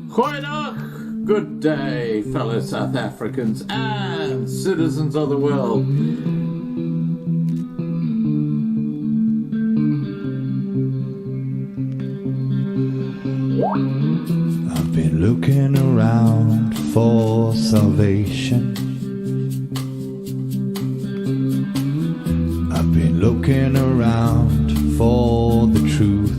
Goeiedag, good day, fellow South Africans and citizens of the world. I've been looking around for salvation. I've been looking around for the truth.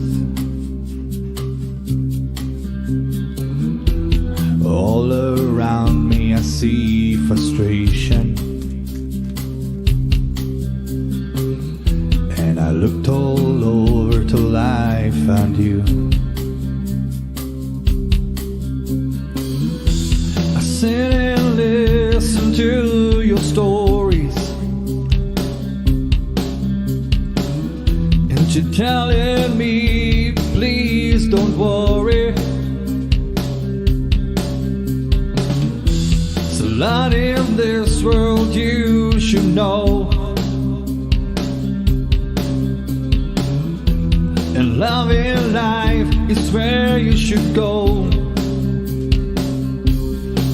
All around me I see frustration, and I looked all over till I found you. I sit and listen to your stories, and you're telling me, please don't worry. There's a lot in this world you should know, and love in life is where you should go.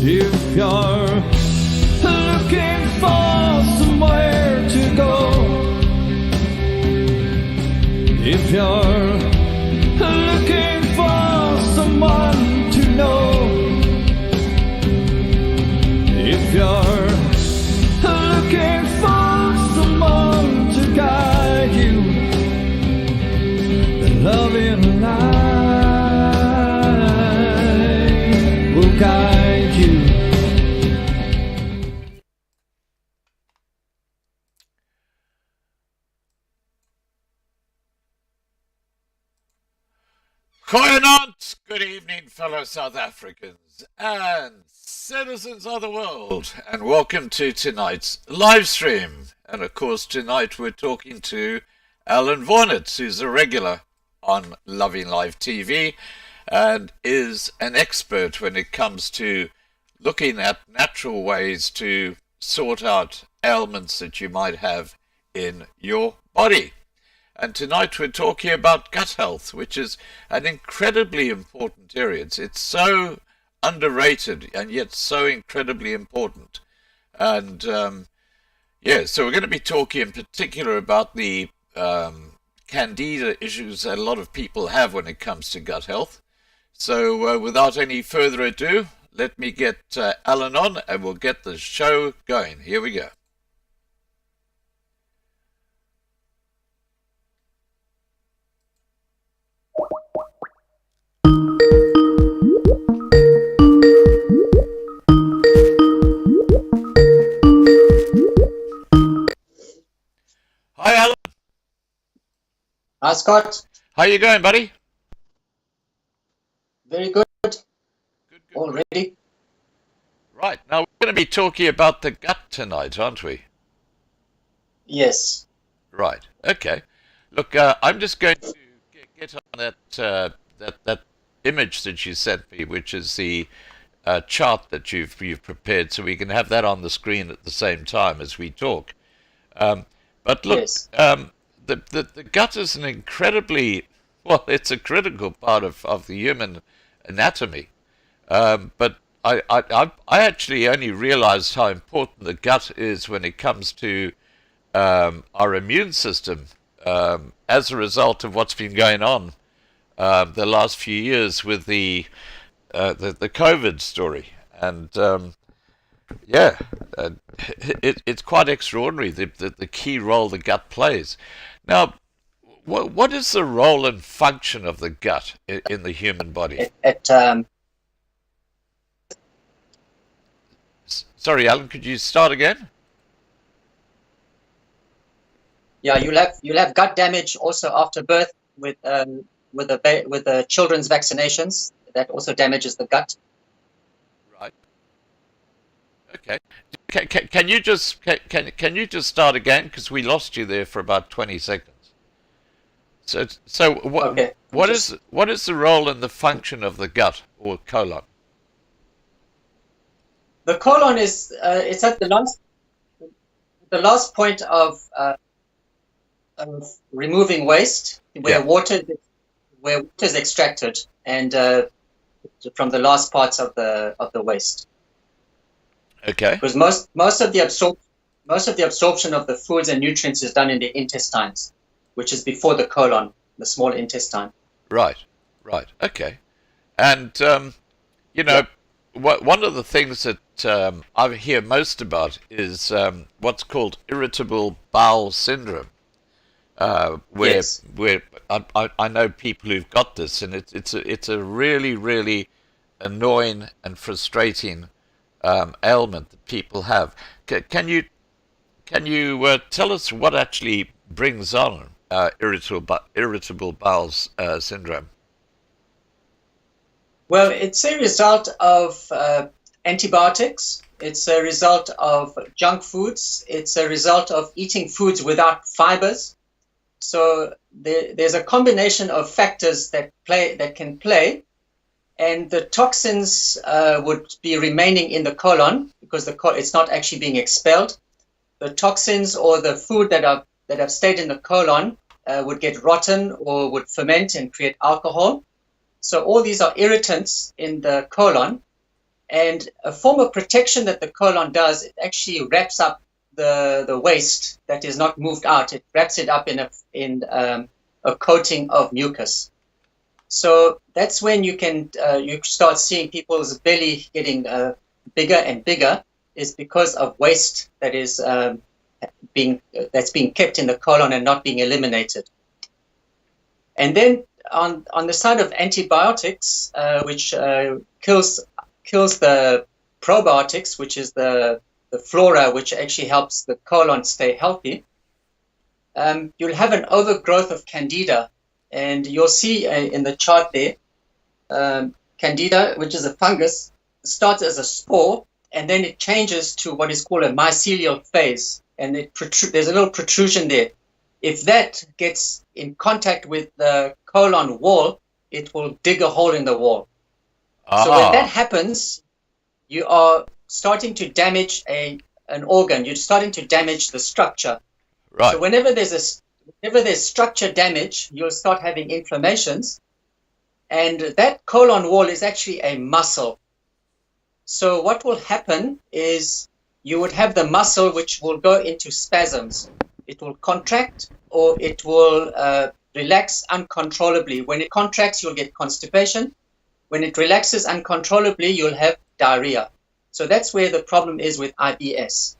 If you're looking for somewhere to go, if you're looking for someone to know, if you're looking for someone to guide you, then love in life will guide you. Goeienaand, good evening, fellow South Africans and citizens of the world, and welcome to tonight's live stream. And of course, tonight we're talking to Allan Wohrnitz, who's a regular on Loving Life TV and is an expert when it comes to looking at natural ways to sort out ailments that you might have in your body. And tonight we're talking about gut health, which is an incredibly important area. It's so underrated and yet so incredibly important. And so we're going to be talking in particular about the Candida issues that a lot of people have when it comes to gut health. So without any further ado, let me get Allan on and we'll get the show going. Here we go. Hi, Allan. Hi, Scott. How you going, buddy? Very good. Good. All ready? Right. Now, we're going to be talking about the gut tonight, aren't we? Yes. Right. Okay. Look, I'm just going to get on that image that you sent me, which is the chart that you've prepared, so we can have that on the screen at the same time as we talk. But look, Yes. The gut is an incredibly, well, it's a critical part of the human anatomy. But I actually only realized how important the gut is when it comes to our immune system as a result of what's been going on the last few years with the COVID story. And it's quite extraordinary the key role the gut plays. Now, what is the role and function of the gut in the human body? Sorry, Allan, could you start again? Yeah, you'll have gut damage also after birth with the children's vaccinations. That also damages the gut. Right. Okay. Can you just start again, because we lost you there for about 20 seconds. So Okay. what is the role and the function of the gut or colon? The colon is it's at the last point of removing waste, where Yeah. water is extracted, and from the last parts of the waste. Okay. Because most of the absorption of the foods and nutrients is done in the intestines, which is before the colon, the small intestine. Right. Okay. And one of the things that I hear most about is what's called irritable bowel syndrome, where Yes. I know people who've got this, and it's a really annoying and frustrating ailment that people have. Can you tell us what actually brings on irritable bowel syndrome? Well, it's a result of antibiotics. It's a result of junk foods. It's a result of eating foods without fibers. So there's a combination of factors that can play, and the toxins would be remaining in the colon because it's not actually being expelled. The toxins or the food that have stayed in the colon would get rotten or would ferment and create alcohol. So all these are irritants in the colon, and a form of protection that the colon does, it actually wraps up the waste that is not moved out. It wraps it up in a coating of mucus. So that's when you start seeing people's belly getting bigger and bigger, is because of waste that is being kept in the colon and not being eliminated. And then on the side of antibiotics, which kills the probiotics, which is the flora which actually helps the colon stay healthy, you'll have an overgrowth of Candida. And you'll see in the chart there, Candida, which is a fungus, starts as a spore, and then it changes to what is called a mycelial phase. And there's a little protrusion there. If that gets in contact with the colon wall, it will dig a hole in the wall. So when that happens, you are starting to damage an organ. You're starting to damage the structure. Right. So whenever there's structure damage, you'll start having inflammations. And that colon wall is actually a muscle. So what will happen is you would have the muscle which will go into spasms. It will contract or it will relax uncontrollably. When it contracts, you'll get constipation. When it relaxes uncontrollably, you'll have diarrhea. So that's where the problem is with IBS.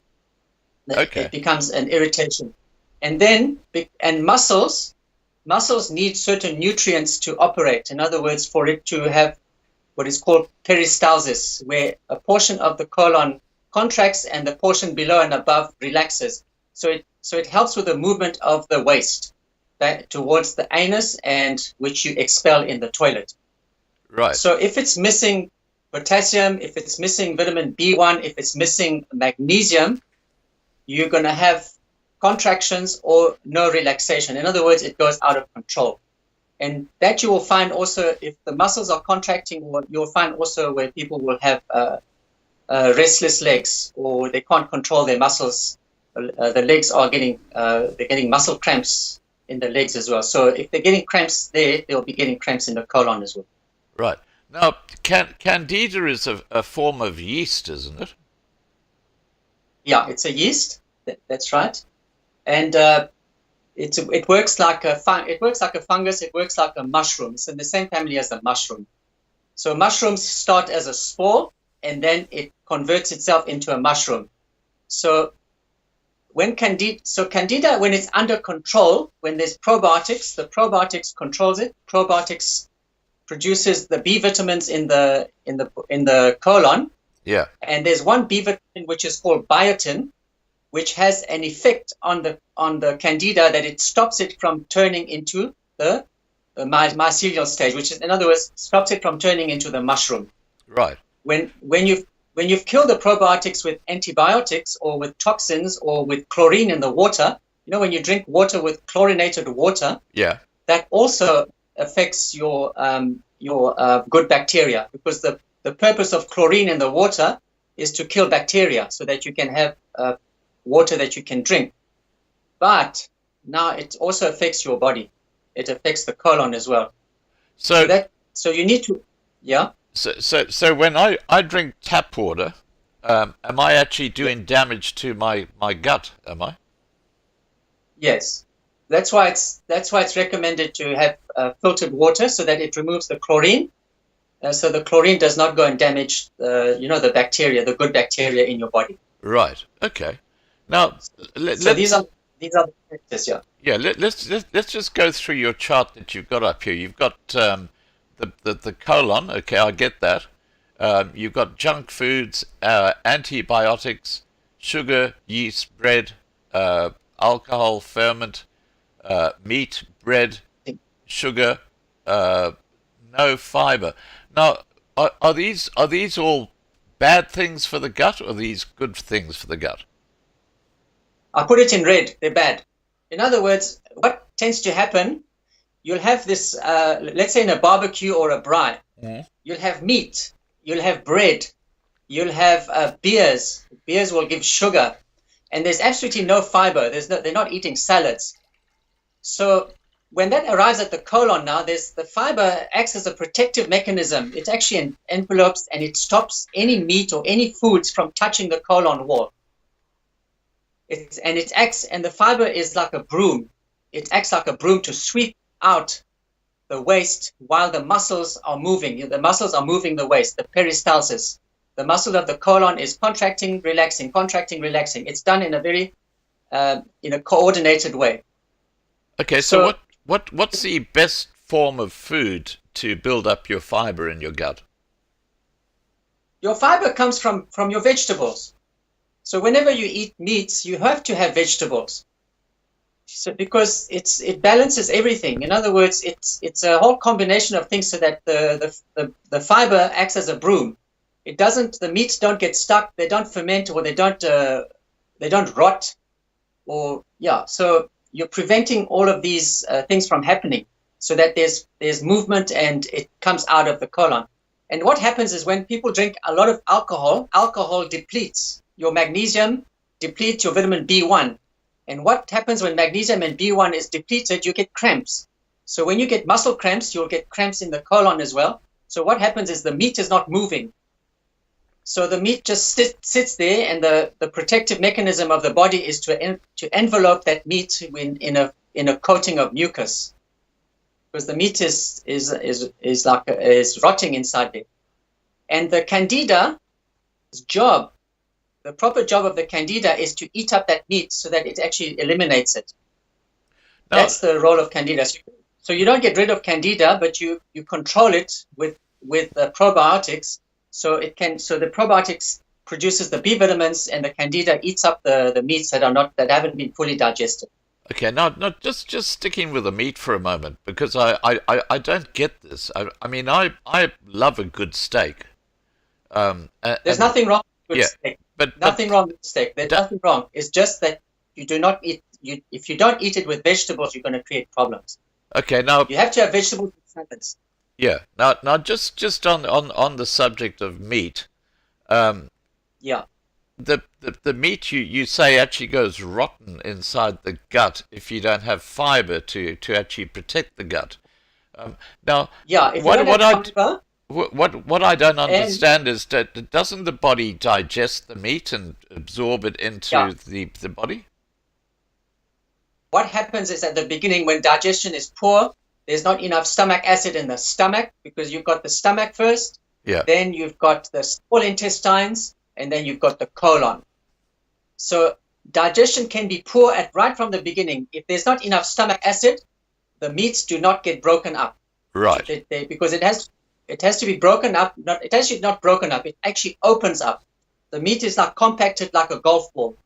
Okay. It becomes an irritation. And then, muscles need certain nutrients to operate. In other words, for it to have what is called peristalsis, where a portion of the colon contracts and the portion below and above relaxes. So it helps with the movement of the waste back towards the anus, and which you expel in the toilet. Right. So if it's missing potassium, if it's missing vitamin B1, if it's missing magnesium, you're going to have contractions or no relaxation. In other words, it goes out of control. And that you will find also if the muscles are contracting, or you'll find also where people will have restless legs, or they can't control their muscles. The legs are they're getting muscle cramps in the legs as well. So if they're getting cramps there, they'll be getting cramps in the colon as well. Right. Now, Candida is a form of yeast, isn't it? Yeah, it's a yeast. That's right. And it works like a fungus. It works like a mushroom. It's in the same family as the mushroom. So mushrooms start as a spore, and then it converts itself into a mushroom. So Candida, when it's under control, when there's probiotics, the probiotics controls it. Probiotics produces the B vitamins in the colon. Yeah. And there's one B vitamin which is called biotin, which has an effect on the Candida, that it stops it from turning into the mycelial stage, which is, in other words, stops it from turning into the mushroom. Right. When you've killed the probiotics with antibiotics or with toxins or with chlorine in the water, when you drink water with chlorinated water, yeah, that also affects your good bacteria, because the purpose of chlorine in the water is to kill bacteria so that you can have water that you can drink. But now it also affects your body. It affects the colon as well. So you need to, yeah. So when I drink tap water, am I actually doing damage to my gut? Am I? Yes, that's why it's recommended to have filtered water so that it removes the chlorine. So the chlorine does not go and damage the bacteria, the good bacteria in your body. Right. Okay. Now, So these are the factors, yeah. yeah, let's just go through your chart that you've got up here. You've got the colon. Okay, I get that. You've got junk foods, antibiotics, sugar, yeast, bread, alcohol, ferment, meat, bread, sugar, no fiber. Now, are these all bad things for the gut, or are these good things for the gut? I put it in red. They're bad. In other words, what tends to happen, you'll have this, let's say in a barbecue or a braai, you'll have meat, you'll have bread, you'll have beers. Beers will give sugar, and there's absolutely no fiber. They're not eating salads. So when that arrives at the colon now, the fiber acts as a protective mechanism. It actually envelopes and it stops any meat or any foods from touching the colon wall. And the fiber is like a broom. It acts like a broom to sweep out the waste while the muscles are moving. The muscles are moving the waste, the peristalsis. The muscle of the colon is contracting, relaxing, contracting, relaxing. It's done in a very in a coordinated way. Okay, so what's the best form of food to build up your fiber in your gut? Your fiber comes from your vegetables. So whenever you eat meats, you have to have vegetables. So because it balances everything. In other words, it's a whole combination of things so that the fiber acts as a broom. The meats don't get stuck, they don't ferment, or they don't rot, So you're preventing all of these things from happening, so that there's movement and it comes out of the colon. And what happens is when people drink a lot of alcohol depletes your magnesium, depletes your vitamin B1. And what happens when magnesium and B1 is depleted, you get cramps. So when you get muscle cramps, you'll get cramps in the colon as well. So what happens is the meat is not moving. So the meat just sits there, and the protective mechanism of the body is to envelope that meat in a coating of mucus, because the meat is rotting inside there. And the Candida's job, the proper job of the Candida, is to eat up that meat so that it actually eliminates it. Now, that's the role of Candida. So you don't get rid of Candida, but you control it with probiotics. So the probiotics produces the B vitamins, and the Candida eats up the meats that haven't been fully digested. Okay, now just sticking with the meat for a moment, because I don't get this. I mean, I love a good steak. There's nothing wrong with steak. Nothing wrong with steak. There's nothing wrong. It's just that you do not eat. If you don't eat it with vegetables, you're going to create problems. Okay, now you have to have vegetables and salads. Yeah. Now, just on the subject of meat. Yeah. The meat you say actually goes rotten inside the gut if you don't have fiber to actually protect the gut. Now, yeah. If what I don't understand is that doesn't the body digest the meat and absorb it into the body? What happens is at the beginning, when digestion is poor, there's not enough stomach acid in the stomach, because you've got the stomach first, then you've got the small intestines, and then you've got the colon. So digestion can be poor right from the beginning. If there's not enough stomach acid, the meats do not get broken up. Right. Because it has to be broken up. It actually not broken up. It actually opens up. The meat is like compacted like a golf ball.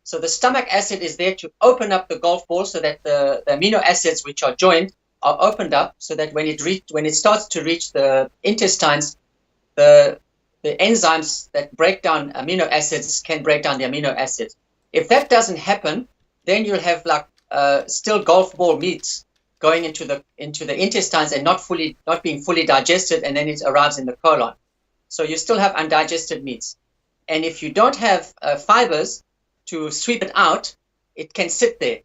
So the stomach acid is there to open up the golf ball so that the amino acids which are joined are opened up, so that when it starts to reach the intestines, the enzymes that break down amino acids can break down the amino acids. If that doesn't happen, then you'll have still golf ball meats going into the intestines and not being fully digested, and then it arrives in the colon. So you still have undigested meats. And if you don't have fibers to sweep it out, it can sit there.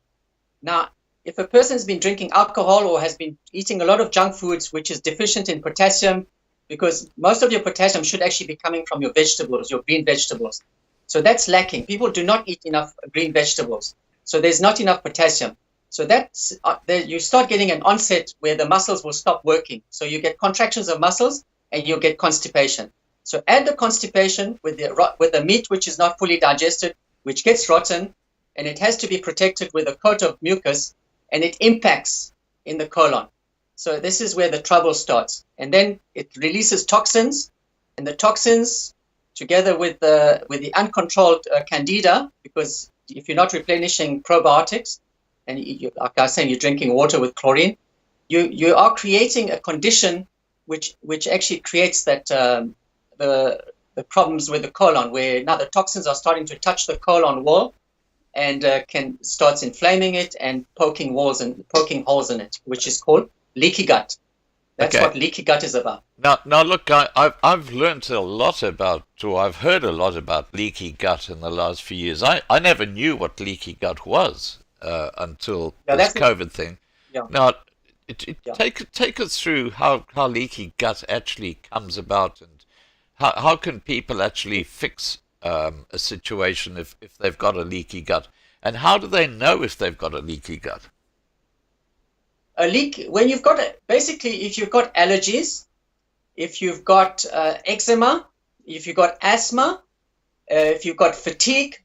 Now, if a person's been drinking alcohol or has been eating a lot of junk foods, which is deficient in potassium, because most of your potassium should actually be coming from your vegetables, your green vegetables. So that's lacking. People do not eat enough green vegetables. So there's not enough potassium. So that's you start getting an onset where the muscles will stop working. So you get contractions of muscles and you'll get constipation. So add the constipation with the meat which is not fully digested, which gets rotten, and it has to be protected with a coat of mucus, and it impacts in the colon. So this is where the trouble starts. And then it releases toxins, and the toxins, together with the uncontrolled Candida, because if you're not replenishing probiotics, and like I was saying, you're drinking water with chlorine, you are creating a condition which actually creates that the problems with the colon, where now the toxins are starting to touch the colon wall and starts inflaming it and poking holes in it, which is called leaky gut. That's what leaky gut is about. Now look, I've learned a lot about, or I've heard a lot about leaky gut in the last few years. I never knew what leaky gut was until this COVID thing. Yeah. Now, take us through how leaky gut actually comes about, and how can people actually fix a situation if they've got a leaky gut, and how do they know if they've got a leaky gut? A leak, when you've got basically, if you've got allergies, if you've got eczema, if you've got asthma, if you've got fatigue,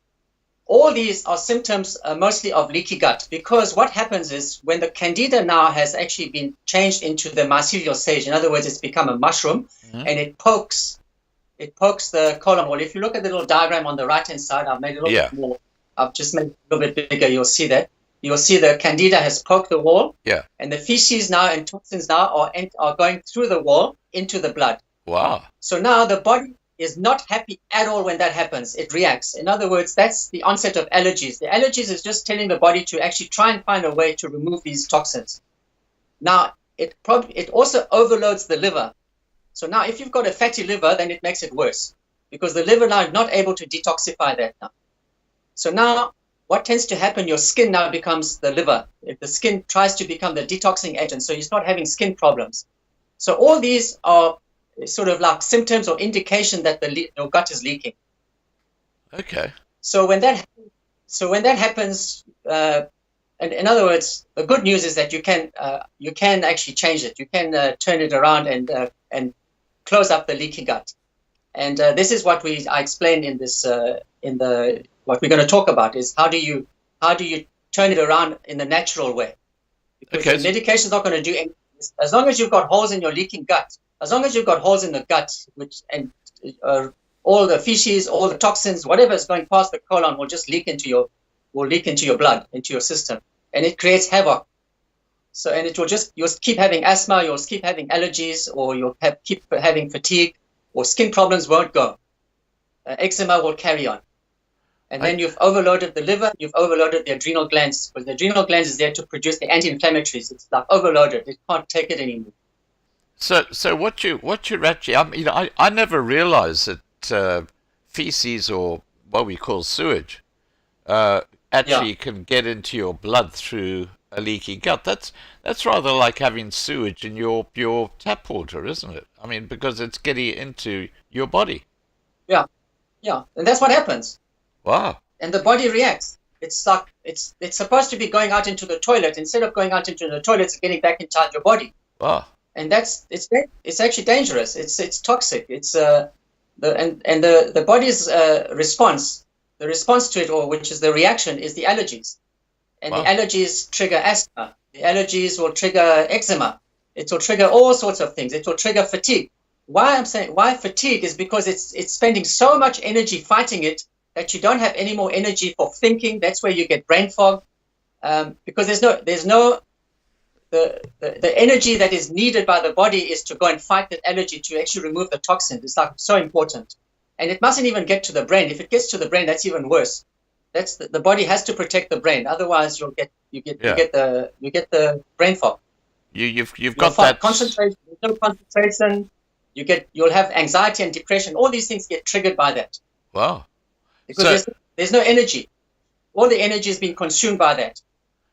all these are symptoms mostly of leaky gut. Because what happens is when the Candida now has actually been changed into the mycelial stage, in other words, it's become a mushroom, and it pokes the colon wall. If you look at the little diagram on the right-hand side, I've made it a little bit more. I've just made it a little bit bigger. You'll see that. You'll see the Candida has poked the wall, and the feces now and toxins now are going through the wall into the blood. Wow. So now the body is not happy at all when that happens. It reacts. In other words, that's the onset of allergies. The allergies is just telling the body to actually try and find a way to remove these toxins. Now, it also overloads the liver. So now if you've got a fatty liver, then it makes it worse, because the liver now is not able to detoxify that now. So now what tends to happen, your skin now becomes the liver. If the skin tries to become the detoxing agent, so you start having skin problems. So all these are sort of like symptoms or indication that your gut is leaking. Okay. So when that happens, and in other words, the good news is that you can actually change it. You can turn it around and close up the leaky gut. And this is what I explained in this what we're going to talk about is how do you turn it around in the natural way? Because the medication is not going to do anything. As long as you've got holes in your leaking gut, as long as you've got holes in the gut, all the feces, all the toxins, whatever is going past the colon will just leak into your blood, into your system, and it creates havoc. So, and you'll keep having asthma, you'll keep having allergies, or you'll keep having fatigue, or skin problems won't go. Eczema will carry on. And then you've overloaded the liver, you've overloaded the adrenal glands, because the adrenal glands is there to produce the anti-inflammatories. It's like overloaded. It can't take it anymore. So what you're actually, I never realized that feces, or what we call sewage, actually can get into your blood through a leaky gut. That's rather like having sewage in your tap water, isn't it? I mean, because it's getting into your body. Yeah, and that's what happens. Wow. And the body reacts. It's like it's supposed to be going out into the toilet. Instead of going out into the toilet, it's getting back inside your body. Wow. And it's actually dangerous. It's toxic. It's the body's response. The response to it, or which is the reaction, is the allergies. And the allergies trigger asthma. The allergies will trigger eczema. It will trigger all sorts of things. It will trigger fatigue. Why fatigue is because it's spending so much energy fighting it that you don't have any more energy for thinking. That's where you get brain fog, because the energy that is needed by the body is to go and fight that allergy to actually remove the toxin. It's like so important, and it mustn't even get to the brain. If it gets to the brain, that's even worse. That's the body has to protect the brain. Otherwise, you get the brain fog. You've got that concentration. No concentration. You'll have anxiety and depression. All these things get triggered by that. Wow. Because there's no energy. All the energy is being consumed by that.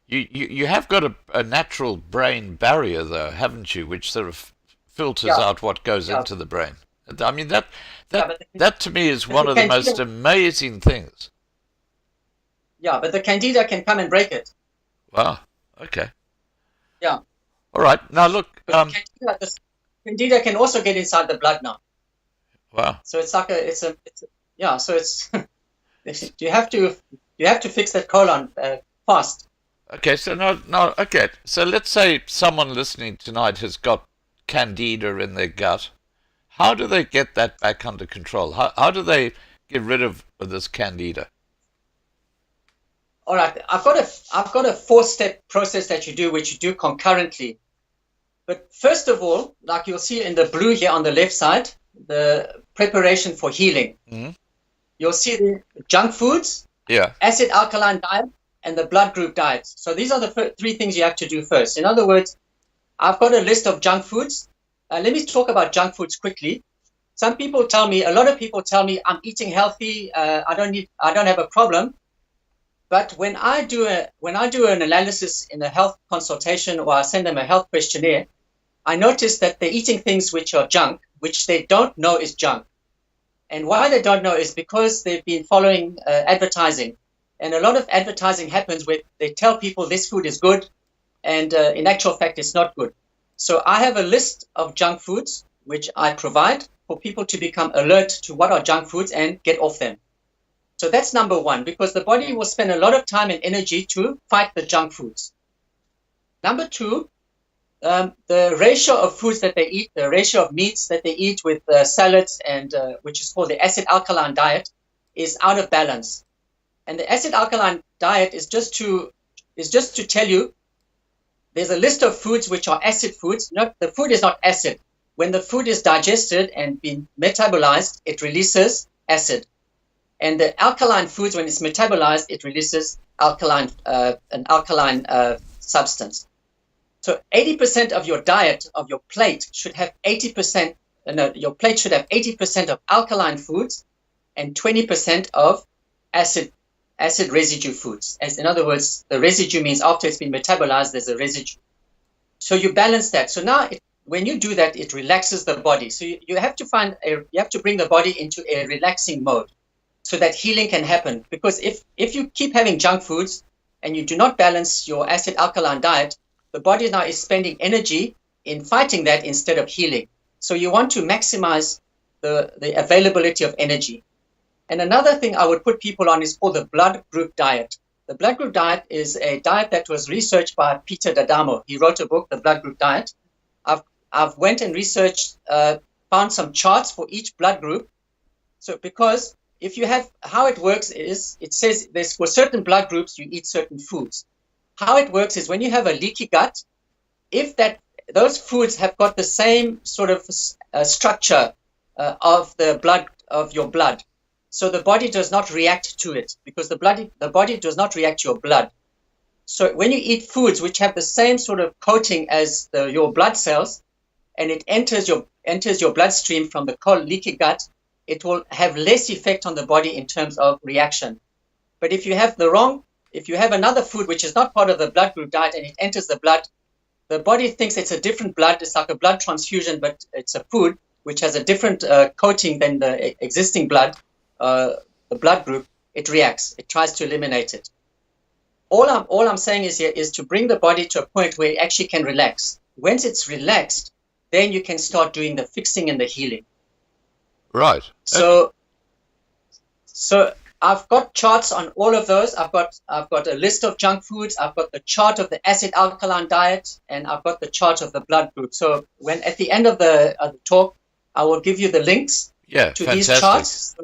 You have got a natural brain barrier, though, haven't you, which sort of filters Yeah. out what goes Yeah. into the brain. I mean, that but that to me is one the of the Candida, most amazing things. but the Candida can come and break it. Wow. Okay. Yeah. All right. Now look. But the Candida can also get inside the blood now. Wow. So it's like yeah. So it's you have to fix that colon fast. Okay. So now. Okay. So let's say someone listening tonight has got Candida in their gut. How do they get that back under control? How do they get rid of this Candida? All right, I've got a 4-step process that you do, which you do concurrently. But first of all, like you'll see in the blue here on the left side, the preparation for healing. Mm-hmm. You'll see the junk foods, acid alkaline diet, and the blood group diet. So these are the 3 things you have to do first. In other words, I've got a list of junk foods. Let me talk about junk foods quickly. A lot of people tell me I'm eating healthy. I don't have a problem. But when I do an analysis in a health consultation, or I send them a health questionnaire, I notice that they're eating things which are junk, which they don't know is junk. And why they don't know is because they've been following advertising. And a lot of advertising happens where they tell people this food is good, and in actual fact, it's not good. So I have a list of junk foods which I provide for people to become alert to what are junk foods and get off them. So that's number 1, because the body will spend a lot of time and energy to fight the junk foods. Number 2, the ratio of foods that they eat, the ratio of meats that they eat with salads, and which is called the acid alkaline diet, is out of balance. And the acid alkaline diet is just to tell you there's a list of foods which are acid foods. No, the food is not acid. When the food is digested and been metabolized, it releases acid. And the alkaline foods, when it's metabolized, it releases an alkaline substance. So 80% of your diet, of your plate, should have 80%. Your plate should have 80% of alkaline foods and 20% of acid residue foods. As in other words, the residue means after it's been metabolized, there's a residue. So you balance that. So now, when you do that, it relaxes the body. So you have to bring the body into a relaxing mode, so that healing can happen. Because if you keep having junk foods and you do not balance your acid alkaline diet, the body now is spending energy in fighting that instead of healing. So you want to maximize the availability of energy. And another thing I would put people on is called the blood group diet. The blood group diet is a diet that was researched by Peter D'Adamo. He wrote a book, The Blood Group Diet. I've went and researched, found some charts for each blood group. So because if you have, how it works is, it says there's for certain blood groups, you eat certain foods. How it works is when you have a leaky gut, if those foods have got the same sort of structure of your blood, so the body does not react to it, because the body does not react to your blood. So when you eat foods which have the same sort of coating as your blood cells, and it enters your bloodstream from the leaky gut, it will have less effect on the body in terms of reaction. But if you have another food which is not part of the blood group diet and it enters the blood, the body thinks it's a different blood. It's like a blood transfusion, but it's a food which has a different coating than the existing blood, the blood group. It reacts. It tries to eliminate it. All I'm saying is to bring the body to a point where it actually can relax. Once it's relaxed, then you can start doing the fixing and the healing. Right. So I've got charts on all of those. I've got a list of junk foods. I've got the chart of the acid alkaline diet, and I've got the chart of the blood group. So when at the end of the talk, I will give you the links to these charts,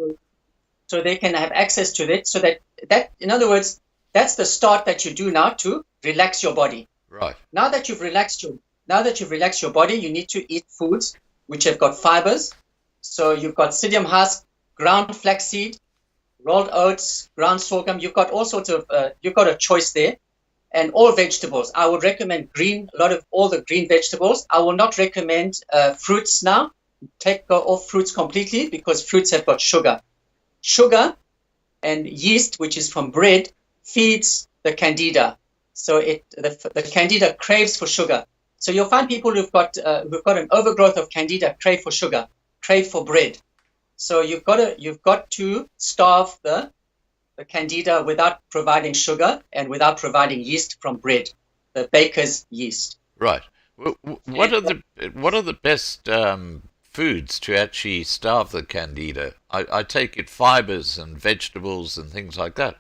so they can have access to it. So that in other words, that's the start that you do now to relax your body. Right. Now that you've relaxed your body, you need to eat foods which have got fibers. So you've got psyllium husk, ground flaxseed, rolled oats, ground sorghum. You've got all sorts of, you've got a choice there. And all vegetables. I would recommend all the green vegetables. I will not recommend fruits now. Go off fruits completely, because fruits have got sugar. Sugar and yeast, which is from bread, feeds the Candida. So the Candida craves for sugar. So you'll find people who've got an overgrowth of Candida crave for sugar, crave for bread. So you've got to starve the Candida without providing sugar and without providing yeast from bread, the baker's yeast. Right. What are the best foods to actually starve the Candida? I take it fibers and vegetables and things like that.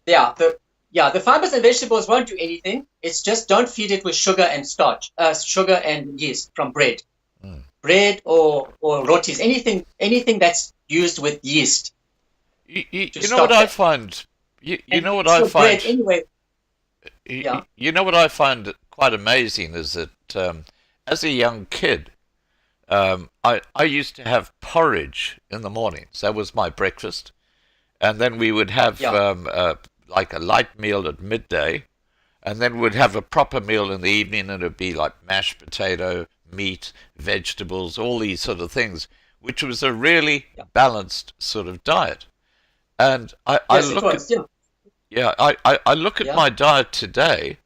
The fibers and vegetables won't do anything. It's just don't feed it with sugar and starch, sugar and yeast from bread. Bread or rotis, anything that's used with yeast. You know what I find? You know what I find? Bread, anyway. You know what I find quite amazing is that as a young kid, I used to have porridge in the mornings. That was my breakfast, and then we would have like a light meal at midday, and then we'd have a proper meal in the evening, and it'd be like mashed potato, meat, vegetables, all these sort of things, which was a really balanced sort of diet. And I look at my diet today,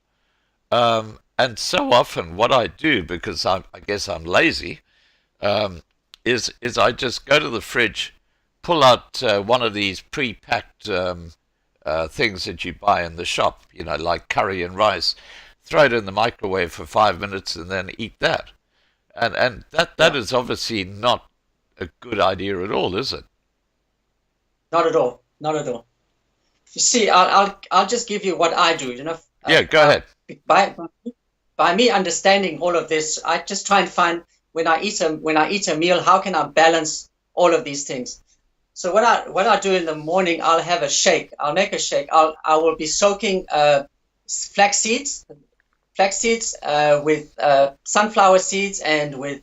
and so often what I do, because I guess I'm lazy, is I just go to the fridge, pull out one of these pre-packed things that you buy in the shop, like curry and rice, throw it in the microwave for 5 minutes and then eat that. And that is obviously not a good idea at all, is it? Not at all. Not at all. You see, I'll just give you what I do. Yeah, go ahead. By me understanding all of this, I just try and find when I eat a meal, how can I balance all of these things? So what I do in the morning, I'll have a shake. I'll make a shake. I will be soaking flax seeds with sunflower seeds and with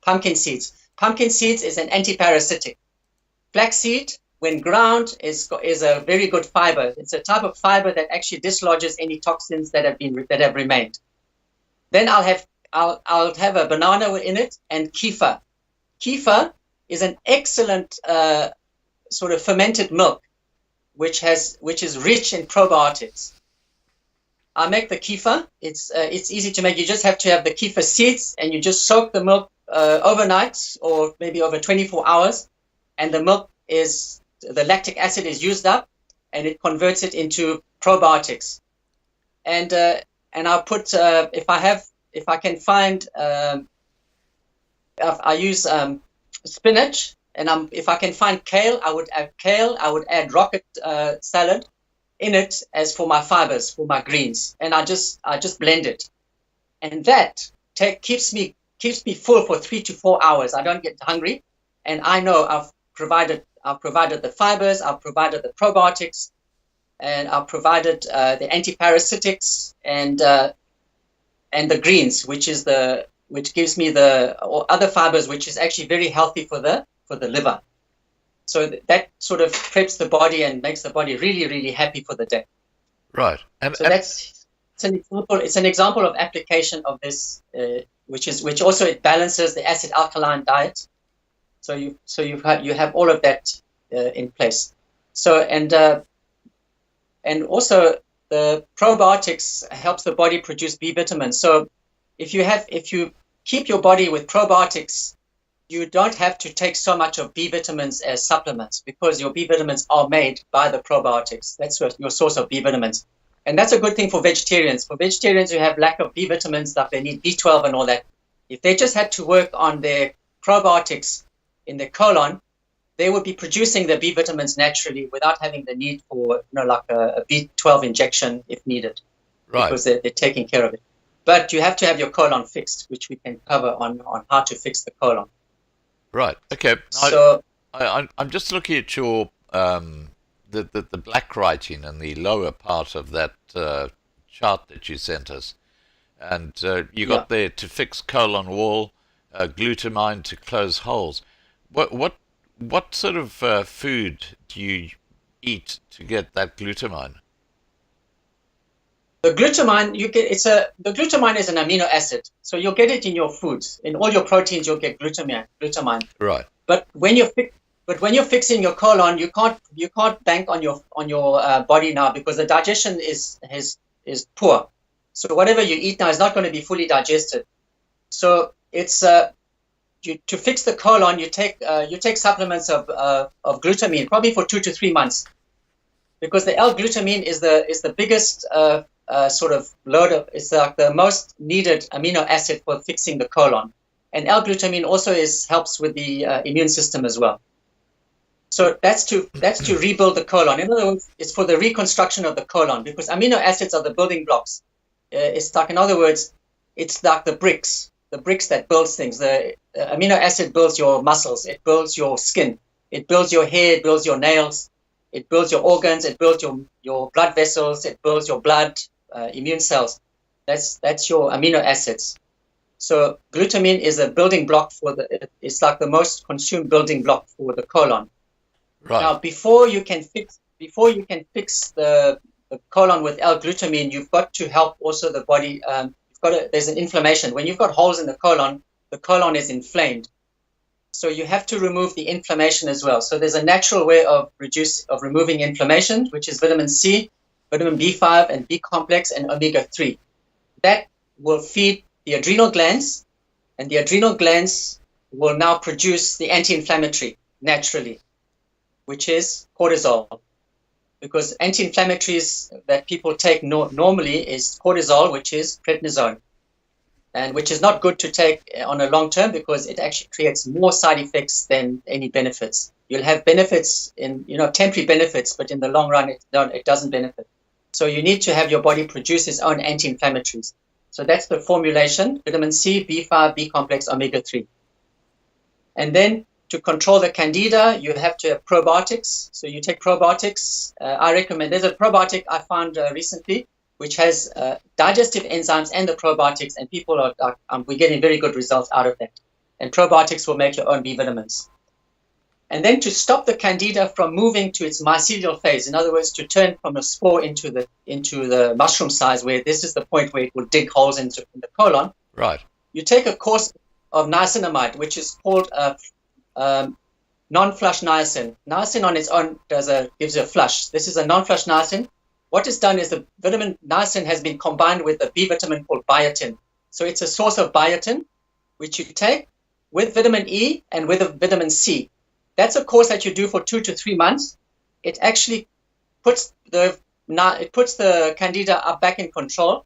pumpkin seeds. Pumpkin seeds is an antiparasitic. Flaxseed, when ground, is a very good fiber. It's a type of fiber that actually dislodges any toxins that have remained. Then I'll have a banana in it and kefir. Kefir is an excellent sort of fermented milk, which is rich in probiotics. I make the kefir. It's easy to make. You just have to have the kefir seeds, and you just soak the milk overnight or maybe over 24 hours, and the lactic acid is used up, and it converts it into probiotics. And I'll put if I can find I use spinach, and if I can find kale, I would add kale. I would add rocket salad in it as for my fibers, for my greens, and I just blend it, and that keeps me full for 3 to 4 hours. I don't get hungry, and I know I've provided the fibers, I've provided the probiotics, and I've provided the antiparasitics and the greens, which gives me or other fibers, which is actually very healthy for the liver. So that sort of preps the body and makes the body really, really happy for the day. Right. It's an example of application of this, which also it balances the acid alkaline diet. So you have all of that in place. So and also the probiotics helps the body produce B vitamins. So if you keep your body with probiotics, you don't have to take so much of B vitamins as supplements, because your B vitamins are made by the probiotics. That's your source of B vitamins. And that's a good thing for vegetarians. For vegetarians who have lack of B vitamins, like they need B12 and all that, if they just had to work on their probiotics in their colon, they would be producing the B vitamins naturally without having the need for like a B12 injection if needed, right? Because they're taking care of it. But you have to have your colon fixed, which we can cover on how to fix the colon. Right. Okay. So I'm just looking at your the black writing in the lower part of that chart that you sent us, and you got there to fix colon wall, glutamine to close holes. What sort of food do you eat to get that glutamine? The glutamine the glutamine is an amino acid, so you'll get it in your foods. In all your proteins, you'll get glutamine. Right. But when you're fixing your colon, you can't bank on your body now, because the digestion is poor. So whatever you eat now is not going to be fully digested. So it's to fix the colon, you take supplements of glutamine, probably for 2 to 3 months, because the L-glutamine is the biggest sort of load of, it's like the most needed amino acid for fixing the colon, and L-glutamine also helps with the immune system as well. So that's to rebuild the colon. In other words, it's for the reconstruction of the colon, because amino acids are the building blocks. It's like, in other words, it's like the bricks that builds things. The amino acid builds your muscles, it builds your skin, it builds your hair, it builds your nails, it builds your organs, it builds your blood vessels, it builds your blood, immune cells. That's your amino acids. So glutamine is a building block it's like the most consumed building block for the colon. Right. Now, before you can fix the colon with L-glutamine, you've got to help also the body. There's an inflammation. When you've got holes in the colon is inflamed. So you have to remove the inflammation as well. So there's a natural way of removing inflammation, which is vitamin C, vitamin B5, and B complex, and omega-3. That will feed the adrenal glands, and the adrenal glands will now produce the anti-inflammatory naturally, which is cortisol. Because anti-inflammatories that people take normally is cortisol, which is prednisone, and which is not good to take on a long term, because it actually creates more side effects than any benefits. You'll have benefits temporary benefits, but in the long run, it doesn't benefit. So you need to have your body produce its own anti-inflammatories. So that's the formulation: vitamin C, B5, B complex, omega-3. And then to control the Candida, you have to have probiotics. So you take probiotics. I recommend, there's a probiotic I found recently, which has digestive enzymes and the probiotics, and we're getting very good results out of that. And probiotics will make your own B vitamins. And then to stop the Candida from moving to its mycelial phase, in other words, to turn from a spore into the mushroom size, where this is the point where it will dig holes in the colon. Right. You take a course of niacinamide, which is called non-flush niacin. Niacin on its own gives you a flush. This is a non-flush niacin. What is done is the vitamin niacin has been combined with a B vitamin called biotin. So it's a source of biotin, which you take with vitamin E and with vitamin C. That's a course that you do for 2 to 3 months. It actually puts the Candida up back in control.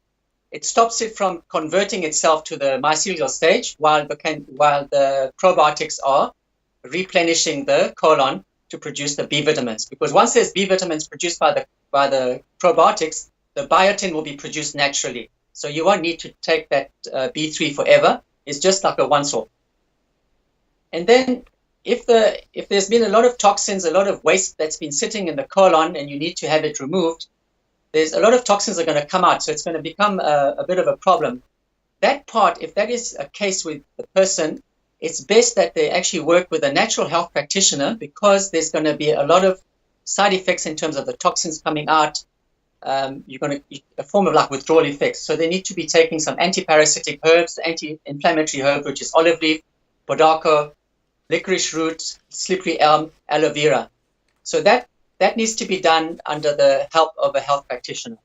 It stops it from converting itself to the mycelial stage, while the probiotics are replenishing the colon to produce the B vitamins. Because once there's B vitamins produced by the probiotics, the biotin will be produced naturally. So you won't need to take that B3 forever. It's just like a once-off. And then if there's been a lot of toxins, a lot of waste that's been sitting in the colon, and you need to have it removed, there's a lot of toxins are going to come out. So it's going to become a bit of a problem. That part, if that is a case with the person, it's best that they actually work with a natural health practitioner, because there's going to be a lot of side effects in terms of the toxins coming out. You're going to a form of like withdrawal effects. So they need to be taking some anti-parasitic herbs, anti-inflammatory herb, which is olive leaf, podako, licorice root, slippery elm, aloe vera. So that needs to be done under the help of a health practitioner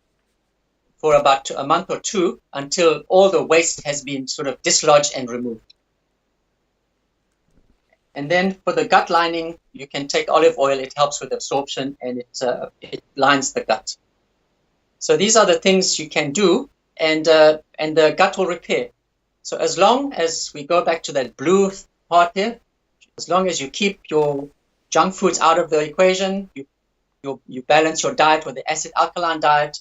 for about a month or two, until all the waste has been sort of dislodged and removed. And then for the gut lining, you can take olive oil. It helps with absorption, and it lines the gut. So these are the things you can do, and the gut will repair. So as long as we go back to that blue part there, as long as you keep your junk foods out of the equation, you balance your diet with the acid alkaline diet,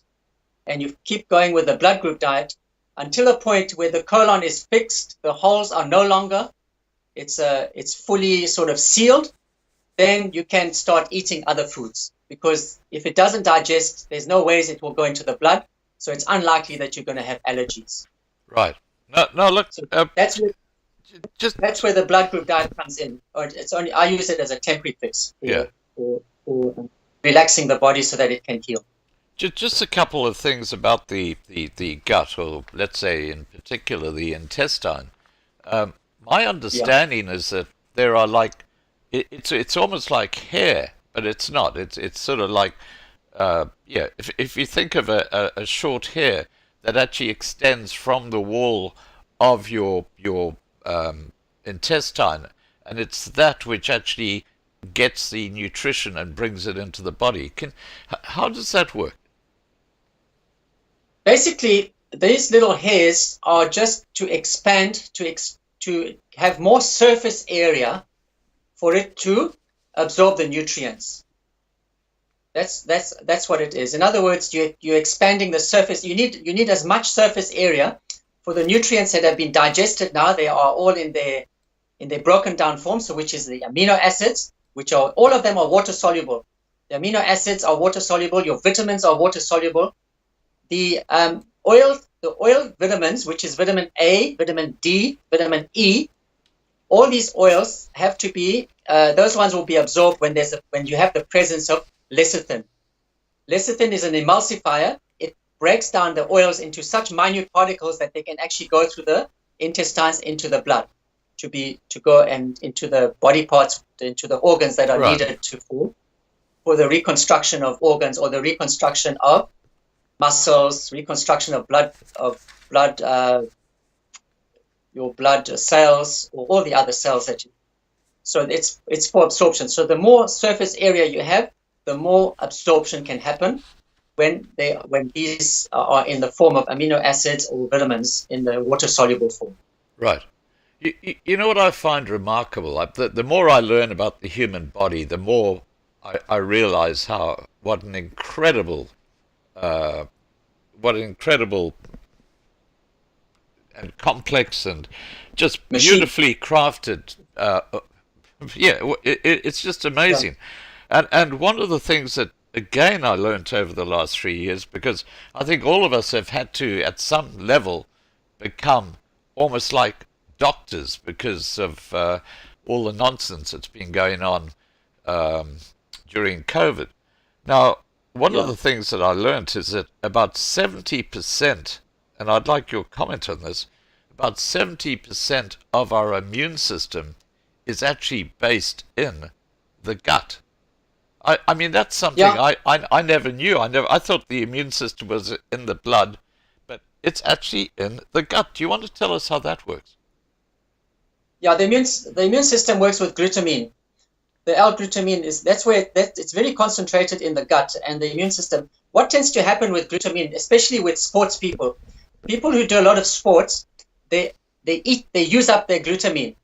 and you keep going with the blood group diet until a point where the colon is fixed, the holes are no longer, it's fully sort of sealed, then you can start eating other foods. Because if it doesn't digest, there's no ways it will go into the blood, so it's unlikely that you're going to have allergies. Right. No, look. So that's where the blood group diet comes in. Or I use it as a temporary fix for relaxing the body so that it can heal. Just a couple of things about the gut, or let's say in particular the intestine. My understanding is that there are it's almost like hair, but it's not. It's sort of like if you think of a short hair, that actually extends from the wall of your intestine, and it's that which actually gets the nutrition and brings it into the body. How does that work? Basically, these little hairs are just to expand, to have more surface area for it to absorb the nutrients. That's what it is. In other words, you're expanding the surface. You need as much surface area for the nutrients that have been digested. Now they are all in their broken down form. So which is the amino acids, which are all of them are water soluble. The amino acids are water soluble. Your vitamins are water soluble. The oil vitamins, which is vitamin A, vitamin D, vitamin E, all these oils have to be, those ones will be absorbed when you have the presence of lecithin. Lecithin is an emulsifier. It breaks down the oils into such minute particles that they can actually go through the intestines into the blood to go and into the body parts, into the organs that are needed for the reconstruction of organs or the reconstruction of muscles, reconstruction of your blood cells, or all the other cells so it's for absorption. So the more surface area you have, the more absorption can happen when these are in the form of amino acids or vitamins in the water soluble form. Right. You know what I find remarkable? The more I learn about the human body, the more I realize what an incredible and complex and just beautifully crafted. It's just amazing. Yeah. And one of the things that, again, I learned over the last 3 years, because I think all of us have had to, at some level, become almost like doctors because of all the nonsense that's been going on during COVID. Now, one of the things that I learned is that about 70%, and I'd like your comment on this, about 70% of our immune system is actually based in the gut. I mean, that's something I never knew. I thought the immune system was in the blood, but it's actually in the gut. Do you want to tell us how that works? Yeah, the immune system works with glutamine. The L-glutamine it's very concentrated in the gut, and the immune system. What tends to happen with glutamine, especially with sports people who do a lot of sports, they use up their glutamine,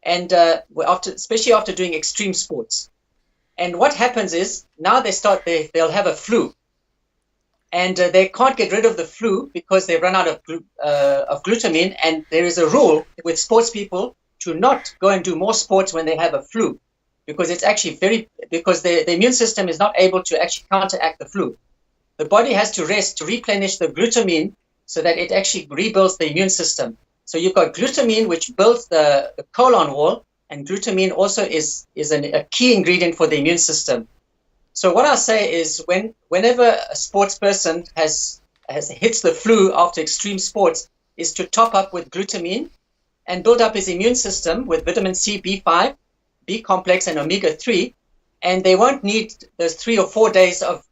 and especially after doing extreme sports. And what happens is now they'll have a flu, and they can't get rid of the flu because they've run out of glutamine. And there is a rule with sports people to not go and do more sports when they have a flu, because it's actually because the immune system is not able to actually counteract the flu. The body has to rest to replenish the glutamine so that it actually rebuilds the immune system. So you've got glutamine, which builds the colon wall, and glutamine also is a key ingredient for the immune system. So what I say is whenever a sports person hits the flu after extreme sports, is to top up with glutamine and build up his immune system with vitamin C, B5, B complex, and omega-3, and they won't need those 3 or 4 days of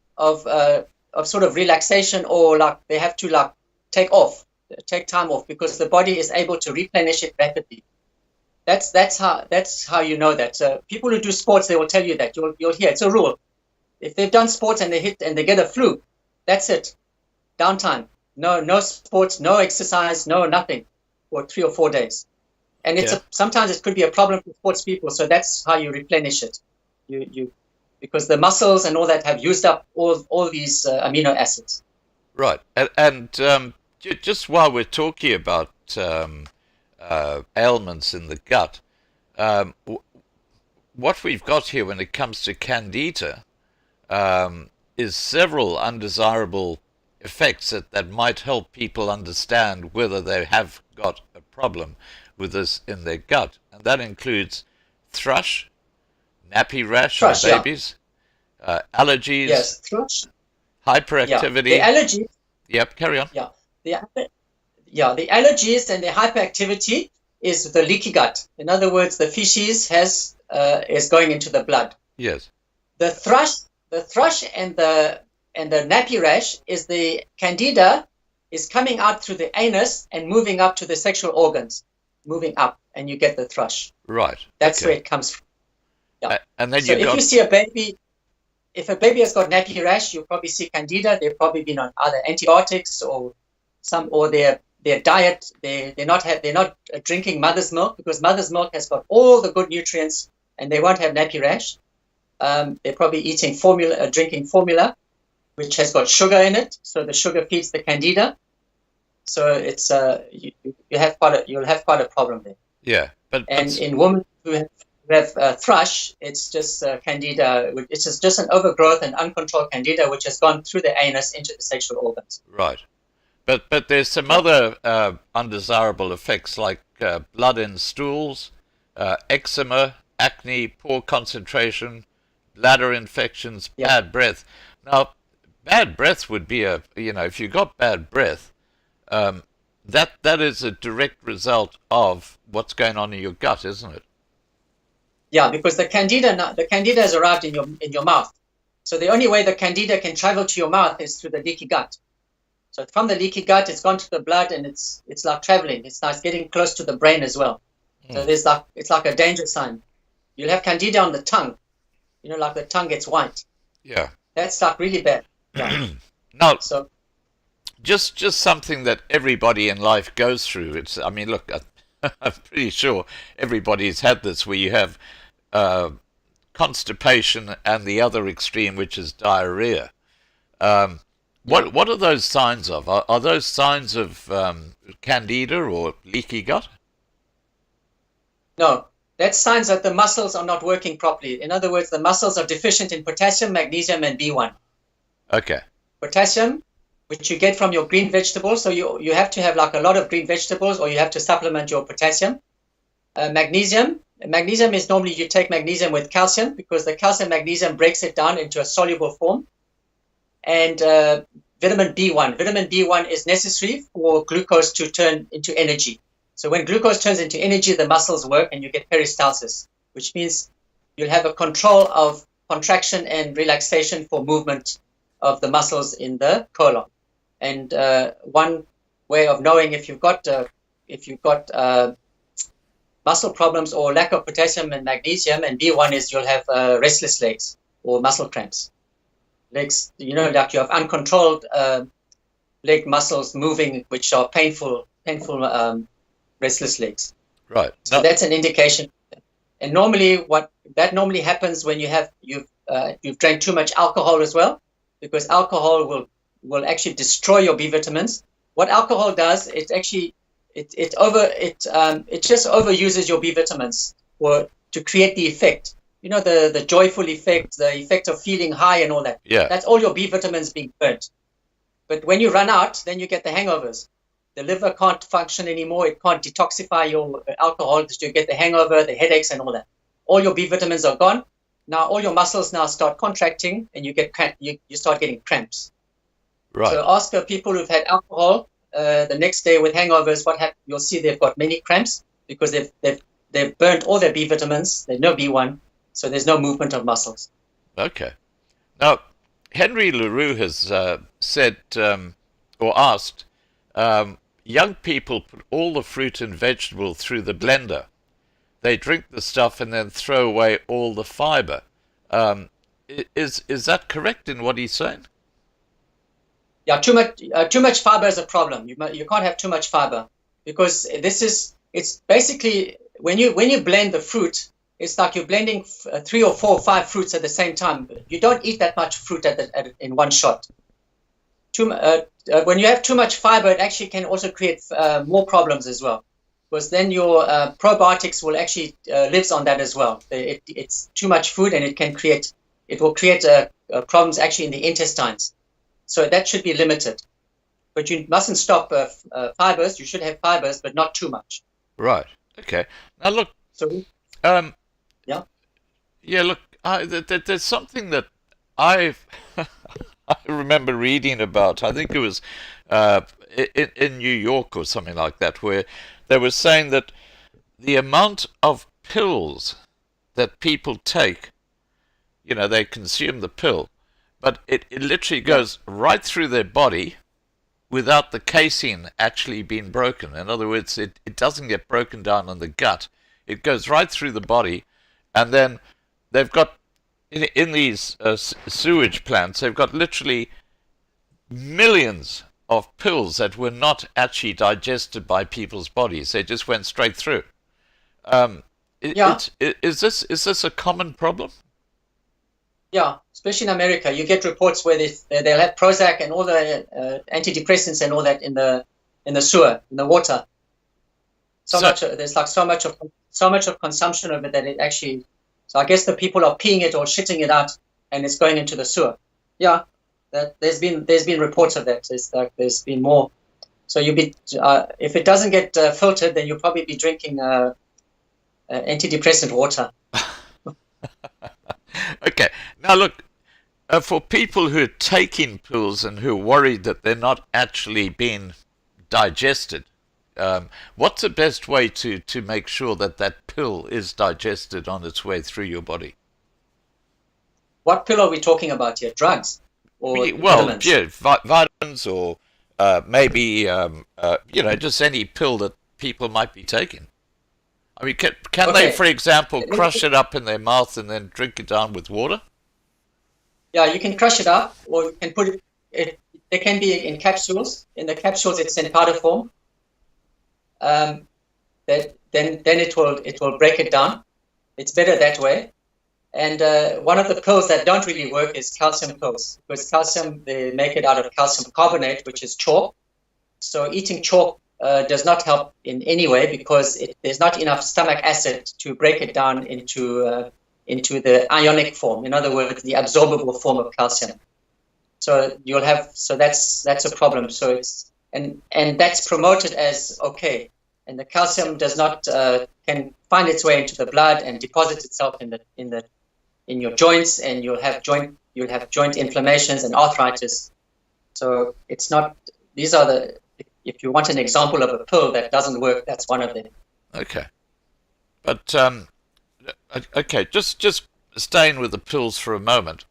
sort of relaxation, or like they have to take time off, because the body is able to replenish it rapidly. That's how you know that. So people who do sports, they will tell you that. You'll hear it's a rule. If they've done sports and they get a flu, that's it. Downtime. No sports, no exercise, no nothing for 3 or 4 days. And sometimes it could be a problem for sports people. So that's how you replenish it. You because the muscles and all that have used up all these amino acids. Right. And just while we're talking about ailments in the gut, what we've got here when it comes to Candida is several undesirable effects that might help people understand whether they have got a problem with this in their gut. And that includes thrush, nappy rash on babies, allergies, yes, thrush, hyperactivity. Yeah. The allergies. Yep, carry on. Yeah. The allergies and the hyperactivity is the leaky gut. In other words, the feces is going into the blood. Yes. The thrush and the nappy rash is the Candida is coming out through the anus and moving up to the sexual organs, moving up, and you get the thrush. Right. That's where it comes from. Yeah. And then so if you see a baby, if a baby has got nappy rash, you'll probably see Candida. They've probably been on either antibiotics or their diet. They're not drinking mother's milk, because mother's milk has got all the good nutrients, and they won't have nappy rash. They're probably drinking formula, which has got sugar in it, so the sugar feeds the Candida. So it's you'll have quite a problem there. Yeah, but in women who have thrush, it's just Candida. It's just an overgrowth and uncontrolled Candida, which has gone through the anus into the sexual organs. Right, but there's some other undesirable effects like blood in stools, eczema, acne, poor concentration, bladder infections, bad breath. Now, bad breath would be if you got bad breath, that is a direct result of what's going on in your gut, isn't it? Yeah, because the Candida has arrived in your mouth. So the only way the Candida can travel to your mouth is through the leaky gut. So from the leaky gut, it's gone to the blood, and it's like traveling. It's getting close to the brain as well. So it's like a danger sign. You'll have Candida on the tongue. Like the tongue gets white. Yeah. That's like really bad. Yeah. Now, just something that everybody in life goes through. Look, I'm pretty sure everybody's had this, where you have constipation and the other extreme, which is diarrhea. What are those signs of? Are those signs of Candida or leaky gut? No, that's signs that the muscles are not working properly. In other words, the muscles are deficient in potassium, magnesium, and B1. Okay. Potassium, which you get from your green vegetables. So you have to have like a lot of green vegetables, or you have to supplement your potassium. Magnesium. Magnesium is normally you take magnesium with calcium, because the calcium magnesium breaks it down into a soluble form. And vitamin B1. Vitamin B1 is necessary for glucose to turn into energy. So when glucose turns into energy, the muscles work and you get peristalsis, which means you'll have a control of contraction and relaxation for movement of the muscles in the colon. And one way of knowing if you've got muscle problems or lack of potassium and magnesium and B1 is you'll have restless legs or muscle cramps. Legs, like you have uncontrolled leg muscles moving, which are painful restless legs. Right. So that's an indication. And normally, what that normally happens when you've drank too much alcohol as well, because alcohol will actually destroy your B vitamins. What alcohol does, it just overuses your B vitamins to create the effect. The joyful effect, the effect of feeling high and all that. Yeah. That's all your B vitamins being burnt. But when you run out, then you get the hangovers. The liver can't function anymore. It can't detoxify your alcohol. So you get the hangover, the headaches, and all that. All your B vitamins are gone. Now all your muscles now start contracting, and you start getting cramps. Right. So ask people who've had alcohol the next day with hangovers what happened. You'll see they've got many cramps because they've burnt all their B vitamins. There's no B1, so there's no movement of muscles. Okay. Now, Henry LaRue has said or asked, young people put all the fruit and vegetable through the blender. They drink the stuff and then throw away all the fiber. Is that correct in what he's saying? Yeah, too much fiber is a problem. You can't have too much fiber, because it's basically when you blend the fruit, it's like you're blending 3 or 4 or 5 fruits at the same time. You don't eat that much fruit in one shot. When you have too much fiber, it actually can also create more problems as well, because then your probiotics will actually lives on that as well. It's too much food, and it will create problems actually in the intestines. So that should be limited. But you mustn't stop fibers. You should have fibers, but not too much. Right. Okay. Now look. So. Yeah. Yeah. Look. There's something that I remember reading about. I think it was in New York or something like that, where they were saying that the amount of pills that people take, they consume the pill, but it literally goes right through their body, without the casein actually being broken. In other words, it doesn't get broken down in the gut. It goes right through the body, and then they've got, in these sewage plants, they've got literally millions of pills that were not actually digested by people's bodies. They just went straight through. Yeah. Is this a common problem? Yeah, especially in America, you get reports where they'll have Prozac and all the antidepressants and all that in the sewer, in the water. There's like so much of consumption of it that it actually. So I guess the people are peeing it or shitting it out, and it's going into the sewer. Yeah, there's been reports of that. There's been more. So if it doesn't get filtered, then you'll probably be drinking antidepressant water. Okay. Now look, for people who are taking pills and who are worried that they're not actually being digested, what's the best way to make sure that pill is digested on its way through your body? What pill are we talking about here? Drugs? Or vitamins? Yeah, vitamins, or maybe just any pill that people might be taking. I mean, can they, for example, crush it up in their mouth and then drink it down with water? Yeah, you can crush it up, or you can put it. They can be in capsules. In the capsules, it's in powder form. Then it will break it down. It's better that way. And one of the pills that don't really work is calcium pills, because calcium, they make it out of calcium carbonate, which is chalk. So eating chalk does not help in any way, because there's not enough stomach acid to break it down into the ionic form. In other words, the absorbable form of calcium. So that's a problem. So and that's promoted as okay, and the calcium does not can find its way into the blood and deposit itself in your joints, and you'll have joint inflammations and arthritis. So it's not. These are the. If you want an example of a pill that doesn't work, that's one of them. Okay, but okay, just staying with the pills for a moment.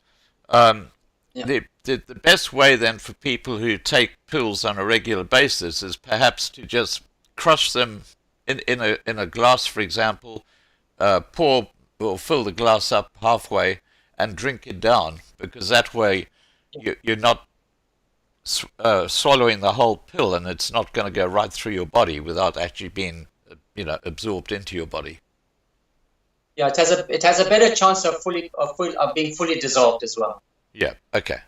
The best way then for people who take pills on a regular basis is perhaps to just crush them in a glass, for example, pour or fill the glass up halfway and drink it down, because that way you're not swallowing the whole pill, and it's not going to go right through your body without actually being absorbed into your body. Yeah, it has a better chance of being fully dissolved as well. Yeah. Okay.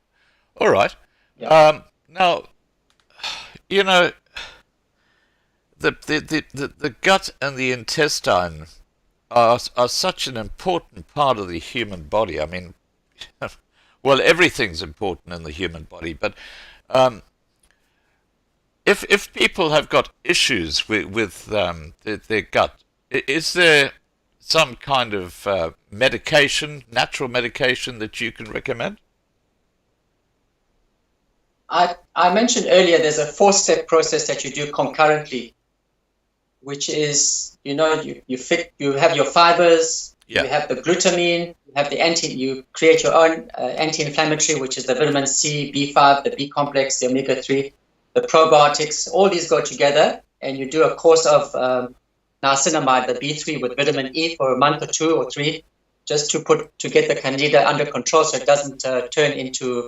All right. Yeah. Now, the gut and the intestine are such an important part of the human body. I mean, well, everything's important in the human body, but if people have got issues with their gut, is there some kind of natural medication that you can recommend? I mentioned earlier there's a 4-step process that you do concurrently, which is, you have your fibers, you have the glutamine, you create your own anti-inflammatory, which is the vitamin C, B5, the B complex, the omega-3, the probiotics. All these go together, and you do a course of niacinamide, the B3, with vitamin E for a month or 2 or 3, just to get the Candida under control, so it doesn't turn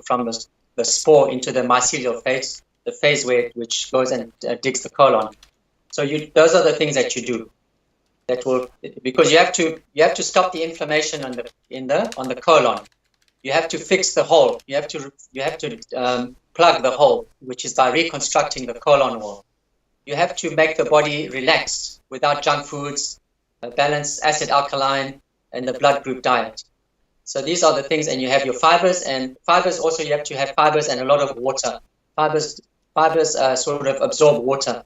from the spore into the mycelial phase, the phase which goes and digs the colon. So those are the things that you do. That will, because you have to stop the inflammation on the colon. You have to fix the hole. You have to plug the hole, which is by reconstructing the colon wall. You have to make the body relaxed without junk foods, a balanced acid alkaline, and the blood group diet. So these are the things, and you have your fibers, and fibers also, you have to have fibers and a lot of water. Fibers sort of absorb water.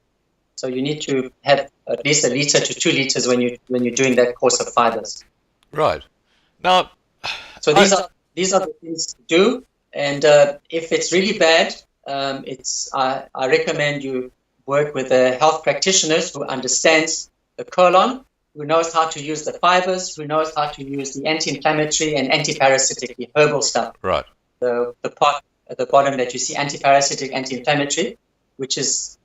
So you need to have at least 1 liter to 2 liters when you're doing that course of fibers. Right. Now, so these are the things to do. And if it's really bad, I recommend you work with a health practitioners who understands the colon, who knows how to use the fibers, who knows how to use the anti-inflammatory and anti-parasitic, the herbal stuff. Right. The part at the bottom that you see, anti-parasitic, anti-inflammatory. which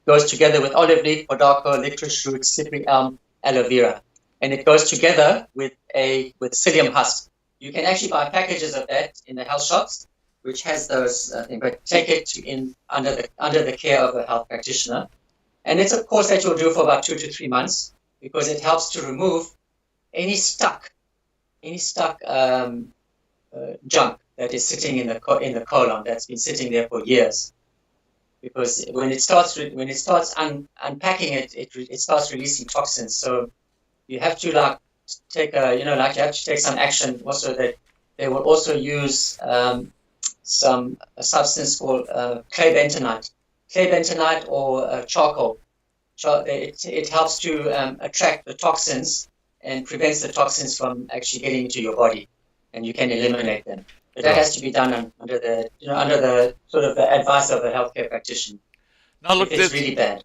goes together with olive leaf, podaco, licorice root, slippery elm, aloe vera, and it goes together with psyllium husk. You can actually buy packages of that in the health shops, which has those things, but take it under the care of a health practitioner. And it's a course that you'll do for about 2 to 3 months, because it helps to remove any stuck junk that is sitting in the colon, that's been sitting there for years. Because when it starts unpacking it starts releasing toxins. So you have to take some action. Also, that they will also use a substance called clay bentonite or charcoal. It helps to attract the toxins and prevents the toxins from actually getting into your body, and you can eliminate them. But that has to be done under the sort of the advice of a healthcare practitioner. Now, look, it's really bad.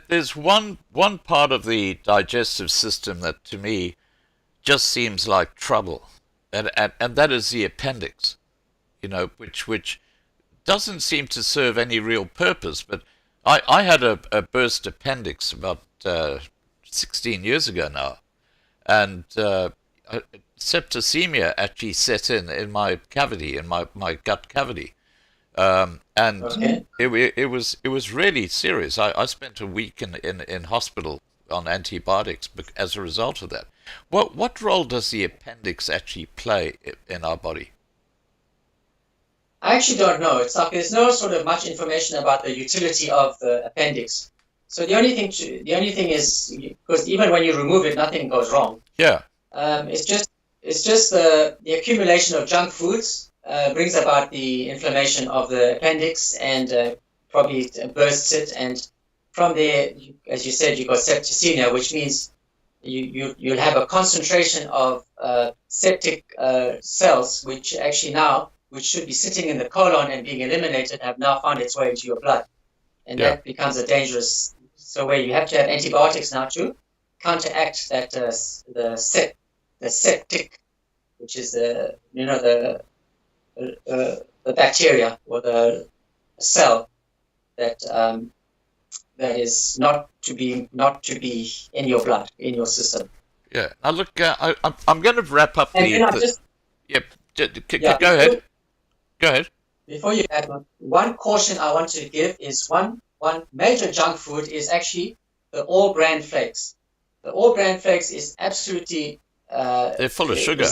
There's one part of the digestive system that to me just seems like trouble, and that is the appendix. Which doesn't seem to serve any real purpose. But I had a burst appendix about 16 years ago now, and septicemia actually set in my cavity, in my gut cavity, and Okay. it was really serious. I spent a week in hospital on antibiotics as a result of that. What role does the appendix actually play in our body? I actually don't know. It's like there's no sort of much information about the utility of the appendix. So the only thing is, because even when you remove it, nothing goes wrong. Yeah. It's just the accumulation of junk foods brings about the inflammation of the appendix and probably bursts it. And from there, as you said, you got septicemia, which means you'll have a concentration of septic cells, which should be sitting in the colon and being eliminated, have now found its way into your blood. And that becomes a dangerous, so where you have to have antibiotics now to counteract that, the septic, which is the bacteria or the cell that is not to be in your blood, in your system. Yeah. Now look, I'm going to wrap up and Yep. Go ahead. Go ahead. Before you add one caution I want to give is one major junk food is actually the all bran flakes. The all bran flakes is absolutely they're full of sugar.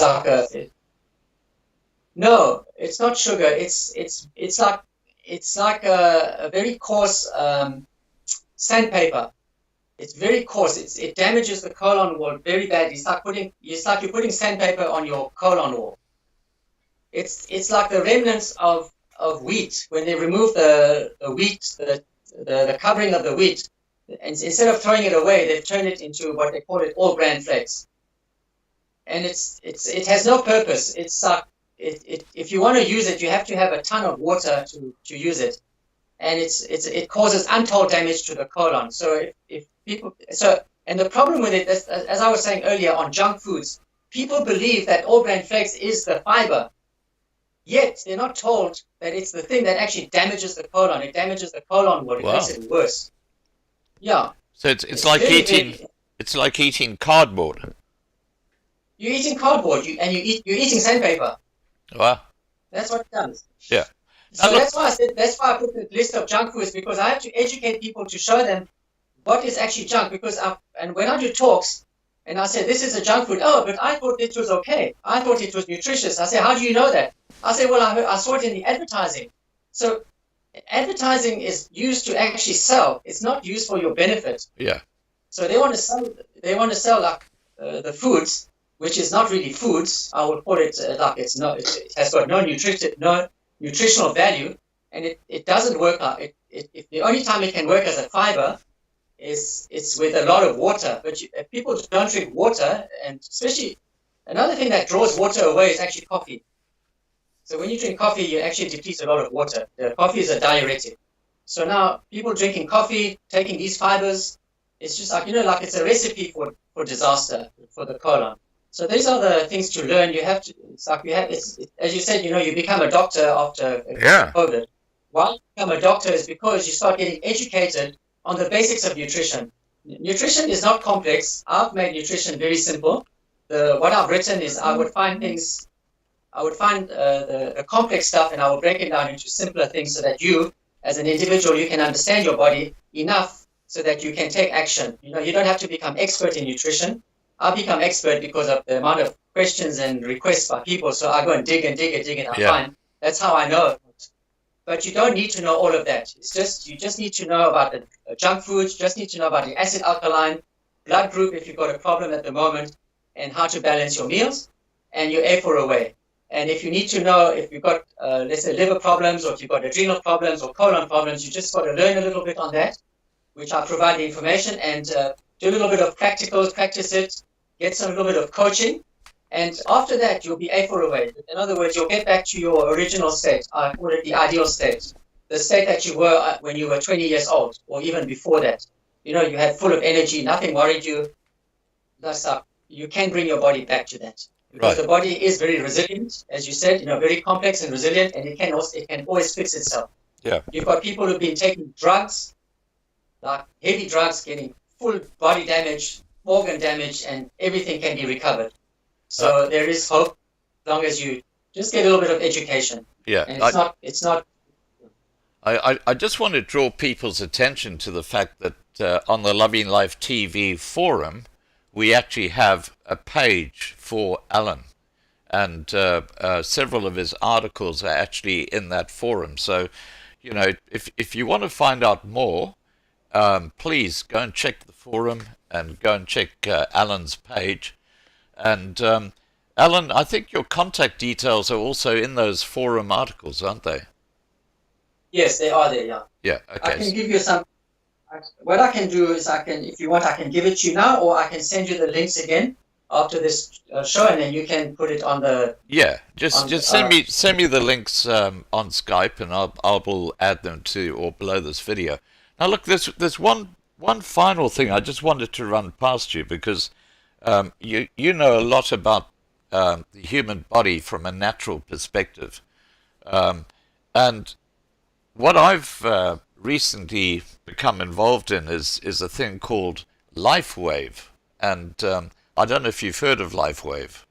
No, it's not sugar. It's like a very coarse sandpaper. It's very coarse. It damages the colon wall very badly. It's like you're putting sandpaper on your colon wall. It's like the remnants of wheat when they remove the wheat, the covering of the wheat, and instead of throwing it away, they've turned it into what they call it all bran flakes. And it has no purpose. It's like if you want to use it, you have to have a ton of water to use it, and it causes untold damage to the colon. So and the problem with it, as I was saying earlier on junk foods, people believe that all bran flakes is the fiber. Yet they're not told that it's the thing that actually damages the colon. It damages the colon wall. It makes it worse. Yeah. So it's like eating cardboard. You're eating cardboard, you're eating sandpaper. Wow. That's what it does. Yeah. So that's why I put the list of junk foods, because I have to educate people to show them what is actually junk. And when I do talks, and I say, this is a junk food. Oh, but I thought it was okay. I thought it was nutritious. I say, how do you know that? I say, well, I saw it in the advertising. So advertising is used to actually sell. It's not used for your benefit. Yeah. So they want to sell like the foods, which is not really foods. I would call it like it has got no nutritional value, and it doesn't work out. The only time it can work as a fiber it's with a lot of water. But if people don't drink water, and especially another thing that draws water away is actually coffee. So when you drink coffee, you actually deplete a lot of water. Coffee is a diuretic. So now people drinking coffee, taking these fibers, it's just like it's a recipe for disaster for the colon. So these are the things to learn. You have to. As you said, you become a doctor after COVID. why you become a doctor is because you start getting educated on the basics of nutrition. Nutrition is not complex. I've made nutrition very simple. What I've written is I would find the complex stuff and I will break it down into simpler things so that you, as an individual, you can understand your body enough so that you can take action. You don't have to become expert in nutrition. I've become expert because of the amount of questions and requests by people. So I go and dig and I find that's how I know. But you don't need to know all of that. You just need to know about the junk foods. You just need to know about the acid alkaline, blood group if you've got a problem at the moment, and how to balance your meals, and you're A for away. And if you need to know if you've got, let's say, liver problems, or if you've got adrenal problems or colon problems, you just got to learn a little bit on that, which I provide the information, and do a little bit of practicals, practice it, get some little bit of coaching. And after that, you'll be A for away. In other words, you'll get back to your original state, I call it the ideal state, the state that you were when you were 20 years old, or even before that. You had full of energy, nothing worried you. That's up. You can bring your body back to that. Because the body is very resilient, as you said, very complex and resilient, and it can always fix itself. Yeah. You've got people who've been taking drugs, like heavy drugs, getting full body damage, organ damage, and everything can be recovered. So there is hope, as long as you just get a little bit of education. Yeah. And it's not. I just want to draw people's attention to the fact that on the Loving Life TV forum, we actually have a page for Allan, and several of his articles are actually in that forum. So, if you want to find out more, please go and check the forum and go and check Allan's page. And Allan, I think your contact details are also in those forum articles, aren't they? Yes, they are there. Yeah. Yeah. Okay. I can give you some. What I can do is if you want, I can give it to you now, or I can send you the links again after this show, and then you can put it on the. Yeah, just send me the links on Skype, and I will add them to or below this video. Now, look, there's one final thing I just wanted to run past you, because you know a lot about the human body from a natural perspective, and what I've recently become involved in is a thing called LifeWave, and I don't know if you've heard of LifeWave.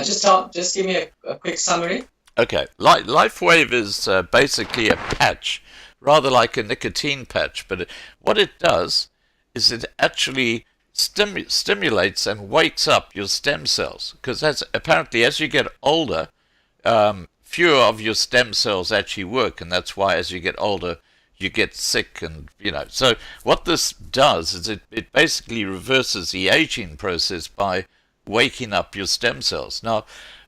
Just give me a quick summary. Okay, LifeWave is basically a patch, rather like a nicotine patch, but what it does is it actually stimulates and wakes up your stem cells, because apparently as you get older, fewer of your stem cells actually work, and that's why as you get older you get sick. And so what this does is it basically reverses the aging process by waking up your stem cells. Now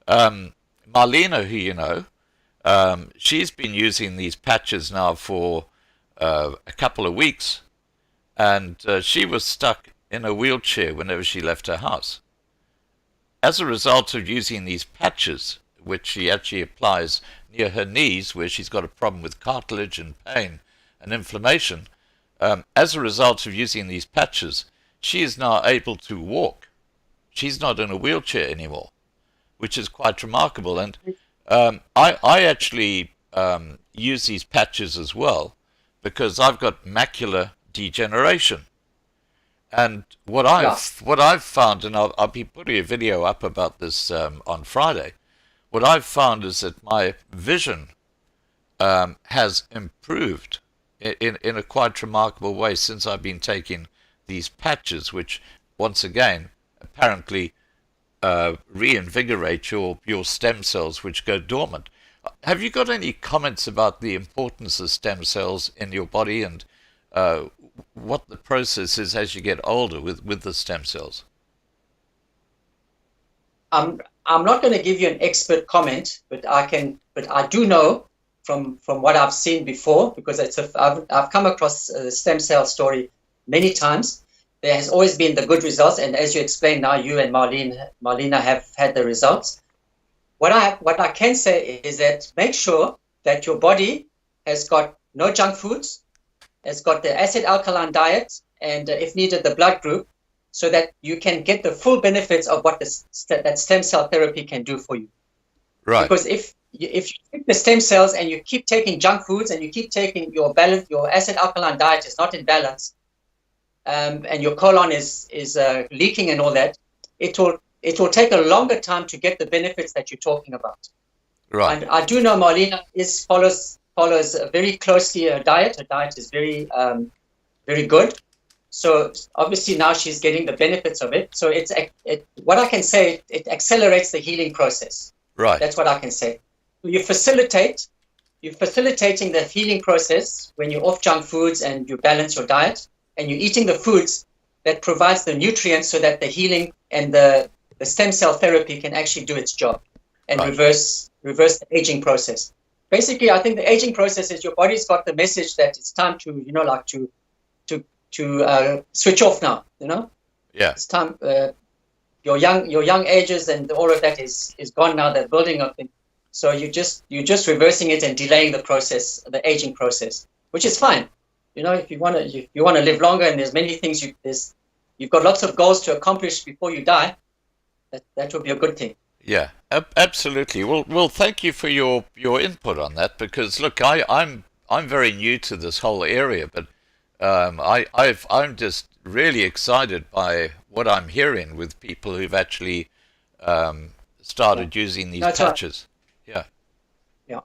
Marlena, who you know, she's been using these patches now for a couple of weeks, and she was stuck in a wheelchair whenever she left her house. As a result of using these patches, which she actually applies near her knees, where she's got a problem with cartilage and pain and inflammation, as a result of using these patches, she is now able to walk. She's not in a wheelchair anymore, which is quite remarkable. And I actually use these patches as well, because I've got macular degeneration. And what I've found, and I'll be putting a video up about this on Friday, what I've found is that my vision has improved in a quite remarkable way since I've been taking these patches, which once again apparently reinvigorate your stem cells, which go dormant. Have you got any comments about the importance of stem cells in your body, and what the process is as you get older with the stem cells? I'm not going to give you an expert comment, but I do know from what I've seen before, because I've come across a stem cell story many times. There has always been the good results, and as you explained now, you and Marlena have had the results. What I can say is that make sure that your body has got no junk foods, has got the acid alkaline diet, and if needed, the blood group, so that you can get the full benefits of what that stem cell therapy can do for you. Right. Because if if you take the stem cells and you keep taking junk foods and you keep taking your acid alkaline diet is not in balance, and your colon is leaking and all that, it will take a longer time to get the benefits that you're talking about. Right. And I do know Marlena follows very closely her diet. Her diet is very good. So obviously now she's getting the benefits of it. So what I can say, it accelerates the healing process. Right. That's what I can say. You're facilitating the healing process when you're off junk foods and you balance your diet, and you're eating the foods that provides the nutrients so that the healing and the stem cell therapy can actually do its job and reverse the aging process. Basically, I think the aging process is your body's got the message that it's time to switch off now. Yeah. It's time. Your young ages and all of that is gone now. They're building up, so you're just reversing it and delaying the process, the aging process, which is fine. If you want to live longer, and there's many things you've got lots of goals to accomplish before you die. That would be a good thing. Yeah, absolutely. Well, thank you for your input on that, because look, I'm very new to this whole area, but I'm just really excited by what I'm hearing with people who've actually started using these patches. Right. Yeah.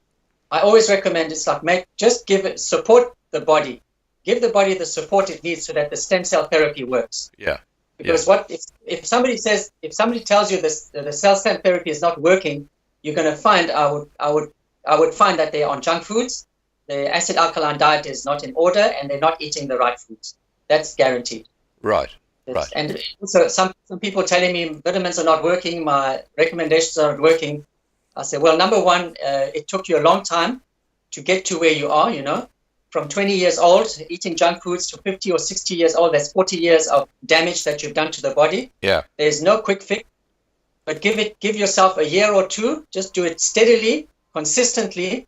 I always recommend it's like support the body, give the body the support it needs so that the stem cell therapy works. Yeah. Because if somebody tells you the cell stem therapy is not working, you're going to find I would find that they're on junk foods, the acid alkaline diet is not in order, and they're not eating the right foods. That's guaranteed. Right. Right. And also some people telling me vitamins are not working, my recommendations aren't working. I say, well, number one, it took you a long time to get to where you are. From 20 years old, eating junk foods, to 50 or 60 years old, that's 40 years of damage that you've done to the body. Yeah. There's no quick fix, but give yourself a year or two. Just do it steadily, consistently,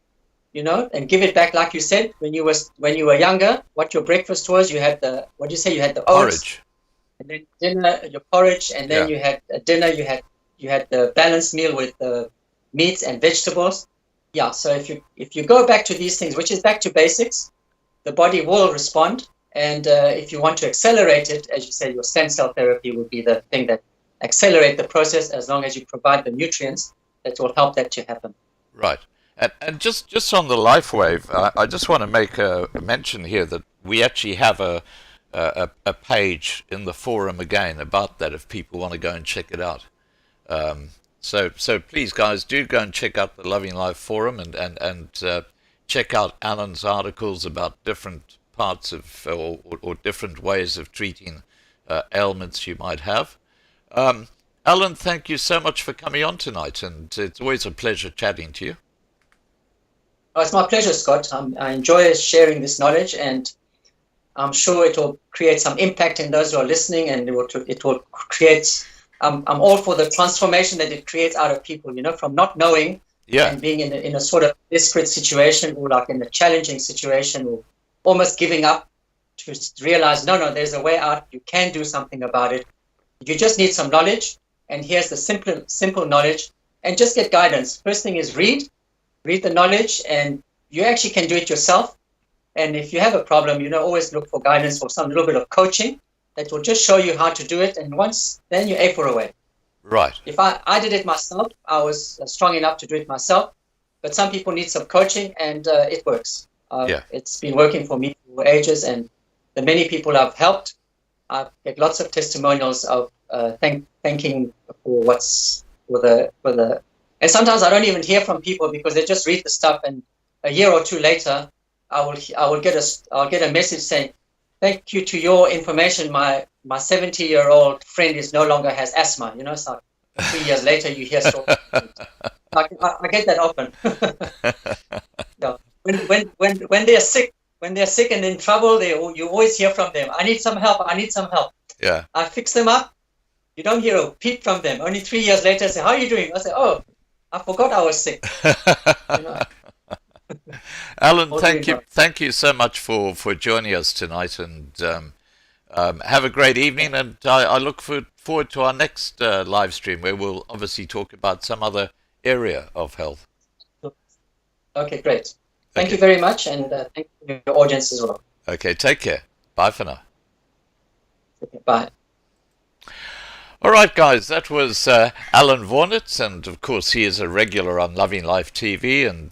and give it back. Like you said, when you were younger, what your breakfast was, you had the oats, porridge, and then dinner, your porridge, and then you had dinner. You had the balanced meal with the meats and vegetables. Yeah, so if you go back to these things, which is back to basics, the body will respond. And if you want to accelerate it, as you said, your stem cell therapy would be the thing that accelerate the process, as long as you provide the nutrients that will help that to happen. Right. And just on the LifeWave, I just want to make a mention here that we actually have a page in the forum again about that if people want to go and check it out. So please, guys, do go and check out the Loving Life forum and check out Allan's articles about different parts of or different ways of treating ailments you might have. Allan, thank you so much for coming on tonight, and it's always a pleasure chatting to you. Oh, it's my pleasure, Scott. I enjoy sharing this knowledge, and I'm sure it will create some impact in those who are listening, and it will create. I'm all for the transformation that it creates out of people, from not knowing and being in a sort of desperate situation, or like in a challenging situation, or almost giving up, to realize, no, there's a way out. You can do something about it. You just need some knowledge, and here's the simple knowledge, and just get guidance. First thing is read the knowledge, and you actually can do it yourself. And if you have a problem, always look for guidance or some little bit of coaching that will just show you how to do it, and then you're A for away. Right. If I did it myself, I was strong enough to do it myself, but some people need some coaching, and it works. It's been working for me for ages, and the many people I've helped, I get lots of testimonials of thanking for the. And sometimes I don't even hear from people because they just read the stuff, and a year or two later, I'll get a message saying, "Thank you to your information, my 70-year-old friend no longer has asthma." It's like 3 years later you hear stories. I get that often. When they're sick, and in trouble, you always hear from them. I need some help. Yeah. I fix them up. You don't hear a peep from them. Only 3 years later, I say, "How are you doing?" I say, "Oh, I forgot I was sick." Allan, thank you so much for joining us tonight, and have a great evening. And I look forward to our next live stream, where we'll obviously talk about some other area of health. Okay, great. Thank Okay. you very much, and thank you to your audience as well. Okay, take care. Bye for now. Okay, bye. All right, guys, that was Allan Wohrnitz, and of course he is a regular on Loving Life TV and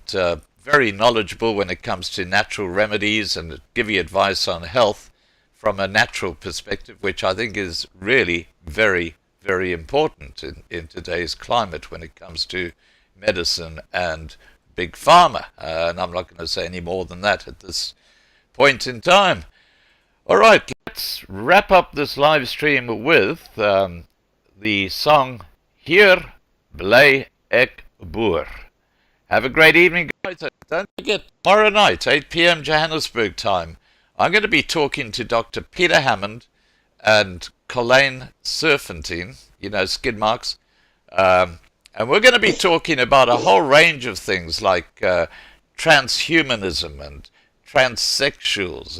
very knowledgeable when it comes to natural remedies and give you advice on health from a natural perspective, which I think is really very, very important in today's climate when it comes to medicine and big pharma. And I'm not going to say any more than that at this point in time. All right, let's wrap up this live stream with the song Hier Bly Ek Boer. Have a great evening, guys. Don't forget, tomorrow night, 8 p.m. Johannesburg time, I'm going to be talking to Dr. Peter Hammond and Colleen Serpentine, skid marks. And we're going to be talking about a whole range of things like transhumanism and transsexuals,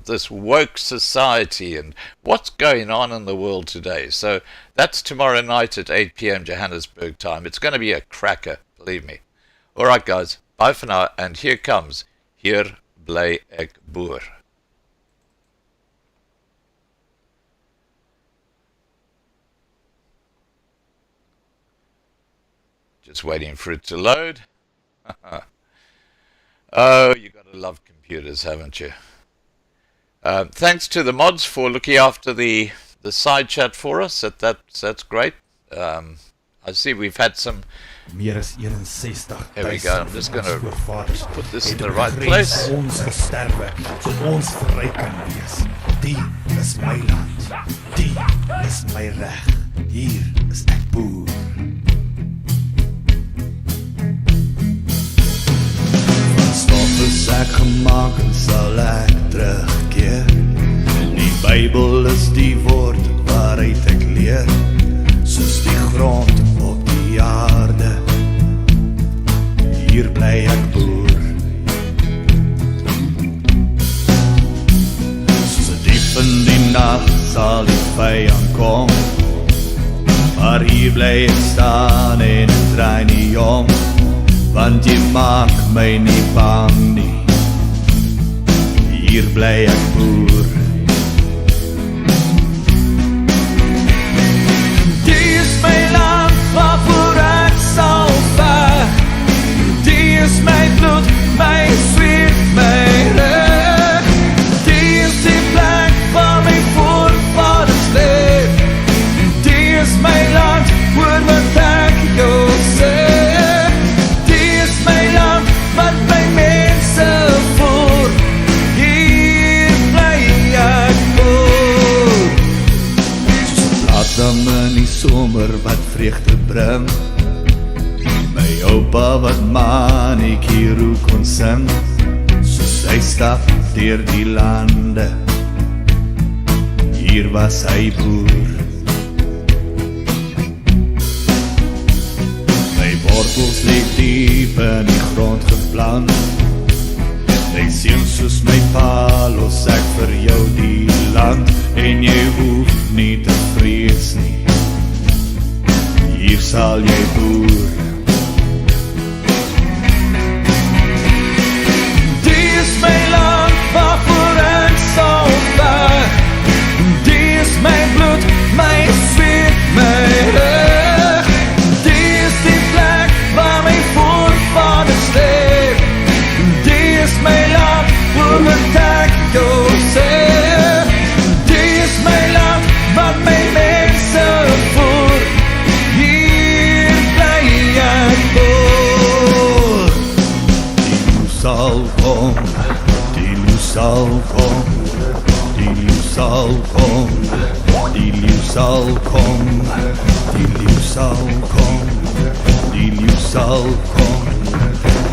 this woke society and what's going on in the world today. So that's tomorrow night at 8 p.m. Johannesburg time. It's going to be a cracker, believe me. All right, guys, bye for now, and here comes Hier Bly Ek Boer. Just waiting for it to load. Oh, you got to love computers, haven't you? Thanks to the mods for looking after the side chat for us. That's great. I see we've had some. Meer as 61 Here we go. I'm just going to put this in the right het place. Ons gesterwe, sodat ons vry kan wees. Die is my land. Die is my reg. Hier is ek boer. Van stof is ek gemaak en sal ek terugkeer. Die Bybel is die woord waaruit ek leer. Soos die grond op die aarde. Hier bly ek boer. So diep in die nacht sal die vyand kom. Maar hier bly ek staan en ek draai nie om. Want jy maak my nie bang nie. Hier bly ek boer. Die is my land waarvoor ek sal veg. Die is my bloed, my zweet, my reg. Die is die plek waar my voorvaders leef. Die is my land, hoor wat ek jou sê. Die is my land, wat my mense voer. Hier bly ek boer. Soos 'n blaadsem in die somer wat vreugde bring. My oupa wat maniekiero kon sing, soos hy stap deur die lande. Hier was hy boer. My wortels lê diep in die grond geplant. My seun soos my pa los ek vir jou die land. En jy hoef nie te vrees nie. Hier sal jy boer. My land waarvoor ek sal veg. Die is my bloed, my zweet, my reg. Die is die plek waar my voorvaders leef. Die is my land, hoor wat ek jou sê. Die is my land, wat my mense voer. Hier bly ek boer. Die sal kom. Die leeu sal kom, die leeu sal kom, die leeu sal kom, die leeu sal kom, die leeu sal kom,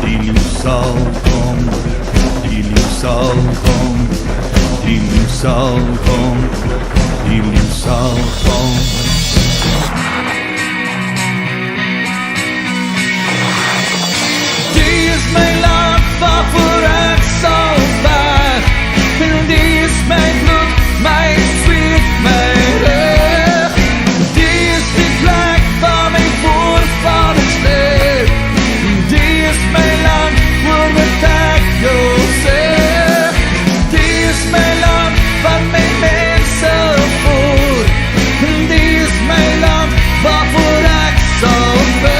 die leeu sal kom, die leeu sal kom, die leeu sal kom, die leeu sal kom. Die is my land waarvoor ek sal veg. En die is my bloed, my zweet, my reg. Die is die plek waar my voorvaders leef. Die is my land, hoor so bad.